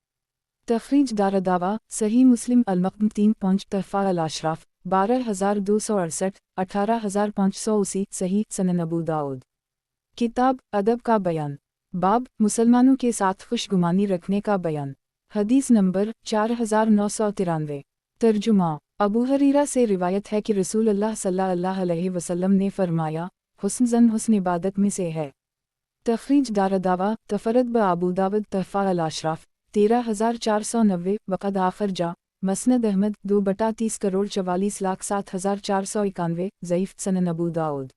तखरीज दारदावा सही मुस्लिम अल-मक़्दम 3 5, तहफ़ा अल-अशराफ 12268 18580, सही। सनन अबू दाऊद किताब अदब का बयान, बाब मुसलमानों के साथ खुशगुमानी रखने का बयान। हदीस नंबर 4993। तर्जुमा अबू हुरैरा से रिवायत है कि रसूल अल्लाह सल्लल्लाहु अलैहि वसल्लम ने फरमाया, हुस्न ज़न हुस्न इबादत में से है। तखरीज दारदावा तफरद ब अबू दाऊद, तहफ़ा अल-अशराफ 13,490 वक़द आखिर जा। मसनद अहमद 2/30 करोड़ 44,07,491 ज़ईफ़ सनन अबू दाऊद।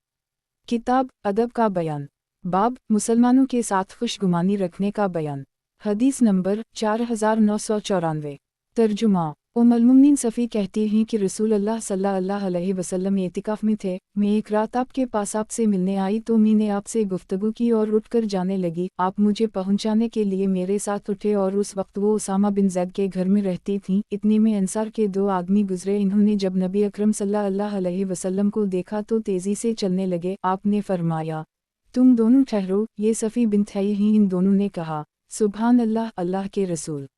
किताब अदब का बयान। बाब मुसलमानों के साथ खुशगुमानी रखने का बयान। हदीस नंबर 4994। तर्जुमा उम्मुल मोमिनीन सफ़ी कहती हैं कि रसूल अल्लाह सल्लल्लाहु अलैहि वसल्लम एतिकाफ़ में थे। मैं एक रात आपके पास आपसे मिलने आई तो मैंने आपसे गुफ्तगू की और उठकर जाने लगी। आप मुझे पहुंचाने के लिए मेरे साथ उठे और उस वक्त वो उसामा बिन ज़ैद के घर में रहती थीं। इतने में अंसार के 2 आदमी गुजरे। इन्होंने जब नबी अकरम सल्लल्लाहु अलैहि वसल्लम को देखा तो तेज़ी से चलने लगे। आपने फरमाया, तुम दोनों ठहरो, ये सफ़ी बिन्त है ही। इन दोनों ने कहा, सुभान अल्लाह, अल्लाह के रसूल,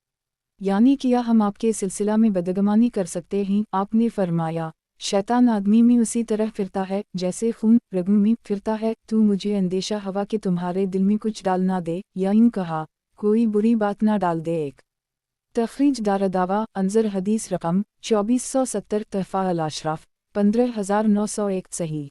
यानी क्या हम आपके सिलसिला में बदगमानी कर सकते हैं? आपने फरमाया, शैतान आदमी में उसी तरह फिरता है जैसे खून रगों में फिरता है। तू मुझे अंदेशा हवा कि तुम्हारे दिल में कुछ डाल ना दे, या यूं कहा, कोई बुरी बात ना डाल दे। एक तखरीज दारदावा अंजर हदीस रकम 2470 तहफ़ा अल अशराफ 15901 सही।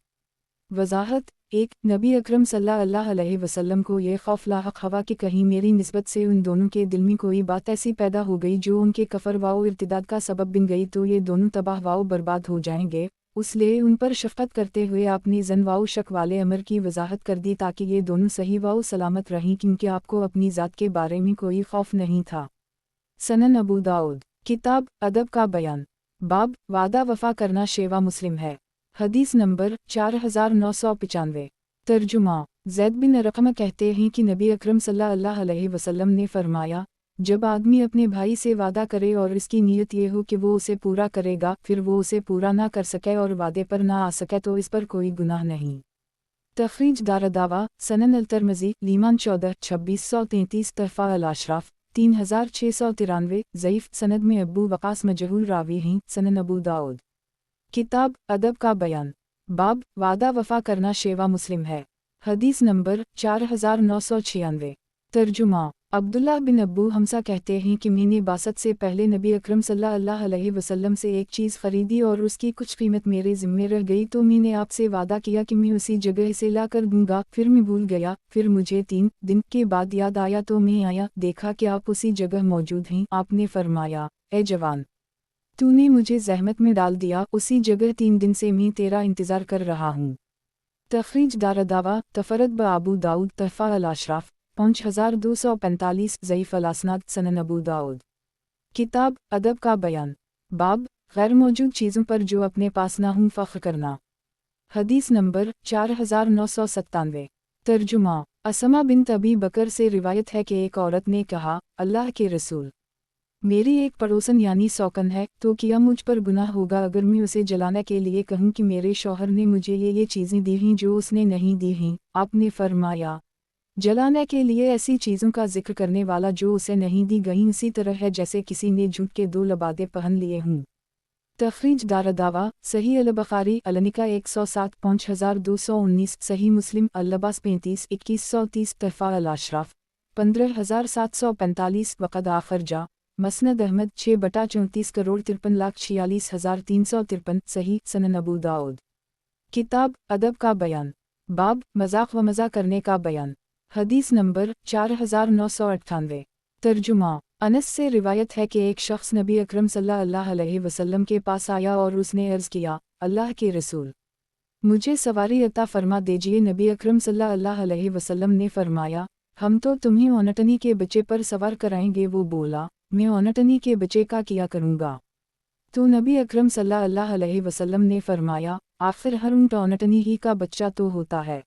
वज़ाहत 1 नबी अकरम सल्लल्लाहु अलैहि वसल्लम को ये खौफ लाहक हवा कि कहीं मेरी निस्बत से उन दोनों के दिल में कोई बात ऐसी पैदा हो गई जो उनके कफर वाओ इर्तिदाद का सबब बन गई तो ये दोनों तबाह वाओ बर्बाद हो जाएंगे। उसलिए उन पर शफ़क़त करते हुए आपने ज़न वाओ शक वाले अमर की वज़ाहत कर दी ताकि ये दोनों सही वाओ सलामत रहें, क्योंकि आपको अपनी ज़ात के बारे में कोई खौफ नहीं था। सनन अबू दाऊद। किताब अदब का बयान। बाब वादा वफ़ा करना शेवा मुस्लिम है। हदीस नंबर 4995। तर्जुमा ज़ैद बिन अरक़म कहते हैं कि नबी अकरम सल्लल्लाहु अलैहि वसल्लम ने फरमाया, जब आदमी अपने भाई से वादा करे और इसकी नीयत ये हो कि वो उसे पूरा करेगा, फिर वो उसे पूरा ना कर सके और वादे पर ना आ सके तो इस पर कोई गुनाह नहीं। तखरीज दारदावा सनन अल तिरमिज़ी लीमान 14 2633 तहफ़ा अल अशराफ 3693 ज़ईफ़ सनद में अबू वक़ास मजहूल रावी हैं। सनन अबू दाऊद। किताब अदब का बयान। बाब वादा वफ़ा करना शेवा मुस्लिम है। हदीस नंबर 4996। तर्जुमा अब्दुल्लाह बिन अब्बू हमसा कहते हैं कि मैंने बासत से पहले नबी अकरम सल्लल्लाहु अलैहि वसल्लम से एक चीज़ ख़रीदी और उसकी कुछ कीमत मेरे ज़िम्मे रह गई तो मैंने आपसे वादा किया कि मैं उसी जगह से ला कर दूंगा। फिर मैं भूल गया, फिर मुझे 3 दिन के बाद याद आया तो मैं आया, देखा कि आप उसी जगह मौजूद हैं। आपने फरमाया, ए जवान, तूने मुझे ज़हमत में डाल दिया, उसी जगह 3 दिन से मैं तेरा इंतज़ार कर रहा हूँ। तखरीज दारदावा तफरद ब अबू दाऊद तहफ़ा अल अशराफ 5245 ज़ईफ़ अल असनाद सनन अबू दाऊद। किताब अदब का बयान। बाब गैर मौजूद चीज़ों पर जो अपने पास ना हूँ फ़ख्र करना। हदीस नंबर 4997। तर्जुमा असमा बिन्त अबी बकर से रिवायत है कि एक औरत ने कहा, अल्लाह के रसूल, मेरी एक पड़ोसन यानी सौकन है, तो क्या मुझ पर गुनाह होगा अगर मैं उसे जलाने के लिए कहूँ कि मेरे शौहर ने मुझे ये चीज़ें दी हैं जो उसने नहीं दी हैं? आपने फरमाया, जलाने के लिए ऐसी चीज़ों का जिक्र करने वाला जो उसे नहीं दी गईं उसी तरह है जैसे किसी ने झूठ के 2 लबादे पहन लिए हों। तखरीज दारदावा सही अल बुखारी अलनिका 107 5219 सही मुस्लिम अल्लबास 35 2130 तहफ़ा अल अशराफ 15745 वक़द आखिर जा। मसनद अहमद 6/34 करोड़ 53,46,353 सही सनन अबू दाऊद। किताब अदब का बयान। बाब मजाक व मज़ा करने का बयान। हदीस नंबर 4998। तर्जुमा अनस से रिवायत है कि एक शख्स नबी अकरम सल्लल्लाहु अलैहि वसल्लम के पास आया और उसने अर्ज़ किया, अल्लाह के रसूल, मुझे सवारी अता फरमा दीजिए। नबी अकरम सल्लल्लाहु अलैहि वसल्लम ने फरमाया, हम तो तुम्हें ओनटनी के बच्चे पर सवार कराएंगे। वो बोला, मैं ओनटनी के बच्चे का किया करूँगा। तो नबी अकरम सल्लल्लाहु अलैहि वसल्लम ने फरमाया, आखिर हर ऊँट ओनटनी ही का बच्चा तो होता है।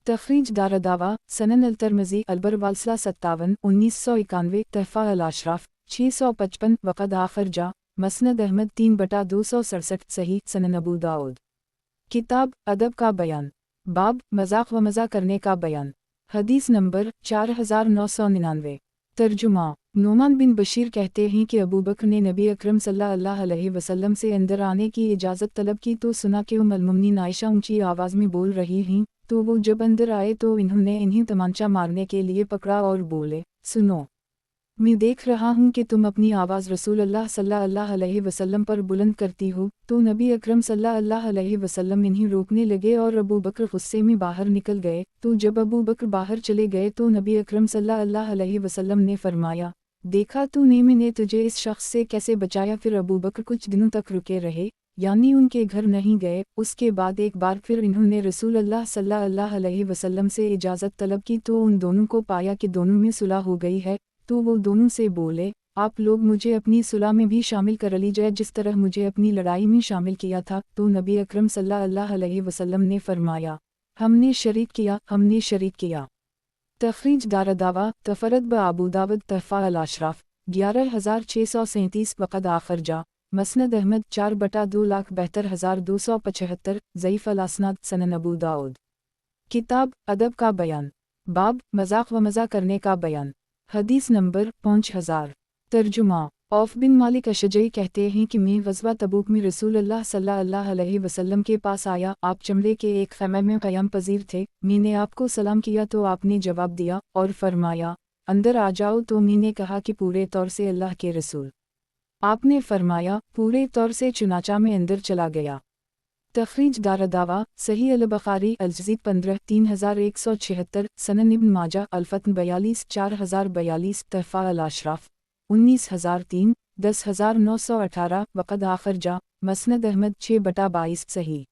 तखरीज दारदावा सनन अल तिरमिज़ी अलबर वालसला 57 1991 तहफ़ा अल अशराफ 655 वक़द आखिर जा। मसनद अहमद 3/267 सही सनन अबू दाऊद। किताब अदब का बयान। बाब मजाक व मज़ा करने का बयान। हदीस नंबर 4999। तर्जुमा नोमान बिन बशीर कहते हैं कि अबू बकर ने नबी अकरम सल्लल्लाहु अलैहि वसल्लम से अंदर आने की इजाज़त तलब की तो सुना कि उम्मुल मोमिनीन आयशा ऊंची आवाज़ में बोल रही हैं। तो वो जब अंदर आए तो इन्होंने इन्हें तमांचा मारने के लिए पकड़ा और बोले, सुनो, मैं देख रहा हूँ कि तुम अपनी आवाज़ रसूल अल्लाह सल्लल्लाहु अलैहि वसल्लम पर बुलंद करती हो। तो नबी अकरम सल्लल्लाहु अलैहि वसल्लम इन्हें रोकने लगे और अबू बकर गुस्से में बाहर निकल गए। तो जब अबू बकर बाहर चले गए तो नबी अकरम सल्लल्लाहु अलैहि वसल्लम ने फरमाया, دیکھا تو نے میں نے تجھے اس شخص سے کیسے بچایا۔ پھر ابو بکر کچھ دنوں تک رکے رہے، یعنی ان کے گھر نہیں گئے۔ اس کے بعد ایک بار پھر انہوں نے رسول اللہ صلی اللہ علیہ وسلم سے اجازت طلب کی تو ان دونوں کو پایا کہ دونوں میں صلح ہو گئی ہے، تو وہ دونوں سے بولے، آپ لوگ مجھے اپنی صلح میں بھی شامل کر لیجئے جس طرح مجھے اپنی لڑائی میں شامل کیا تھا۔ تو نبی اکرم صلی اللہ علیہ وسلم نے فرمایا، ہم نے شریک کیا، ہم نے شریک کیا۔ تخریج دارالدعوہ تفرد بابو داود تحفہ الاشراف 11637 وقد آخر جا مسند احمد 4/2,72,275 ضعیف الاسناد سنن ابو داؤد۔ کتاب ادب کا بیان، باب مذاق و مزہ کرنے کا بیان، حدیث نمبر 5000۔ ترجمہ عوف بن مالک اشجعی کہتے ہیں کہ میں غزوہ تبوک میں رسول اللہ صلی اللہ علیہ وسلم کے پاس آیا، آپ چمڑے کے ایک خیمے میں قیام پذیر تھے، میں نے آپ کو سلام کیا تو آپ نے جواب دیا اور فرمایا اندر آ جاؤ، تو میں نے کہا کہ پورے طور سے اللہ کے رسول۔ آپ نے فرمایا پورے طور سے، چنانچہ میں اندر چلا گیا۔ تخریج دارالدعوہ صحیح البخاری الجزء 15 3176 سنن ابن ماجہ الفتن 42 4042 تحفہ الاشراف 19003 10918 وقد آخر جا مسند احمد 6/22 صحیح۔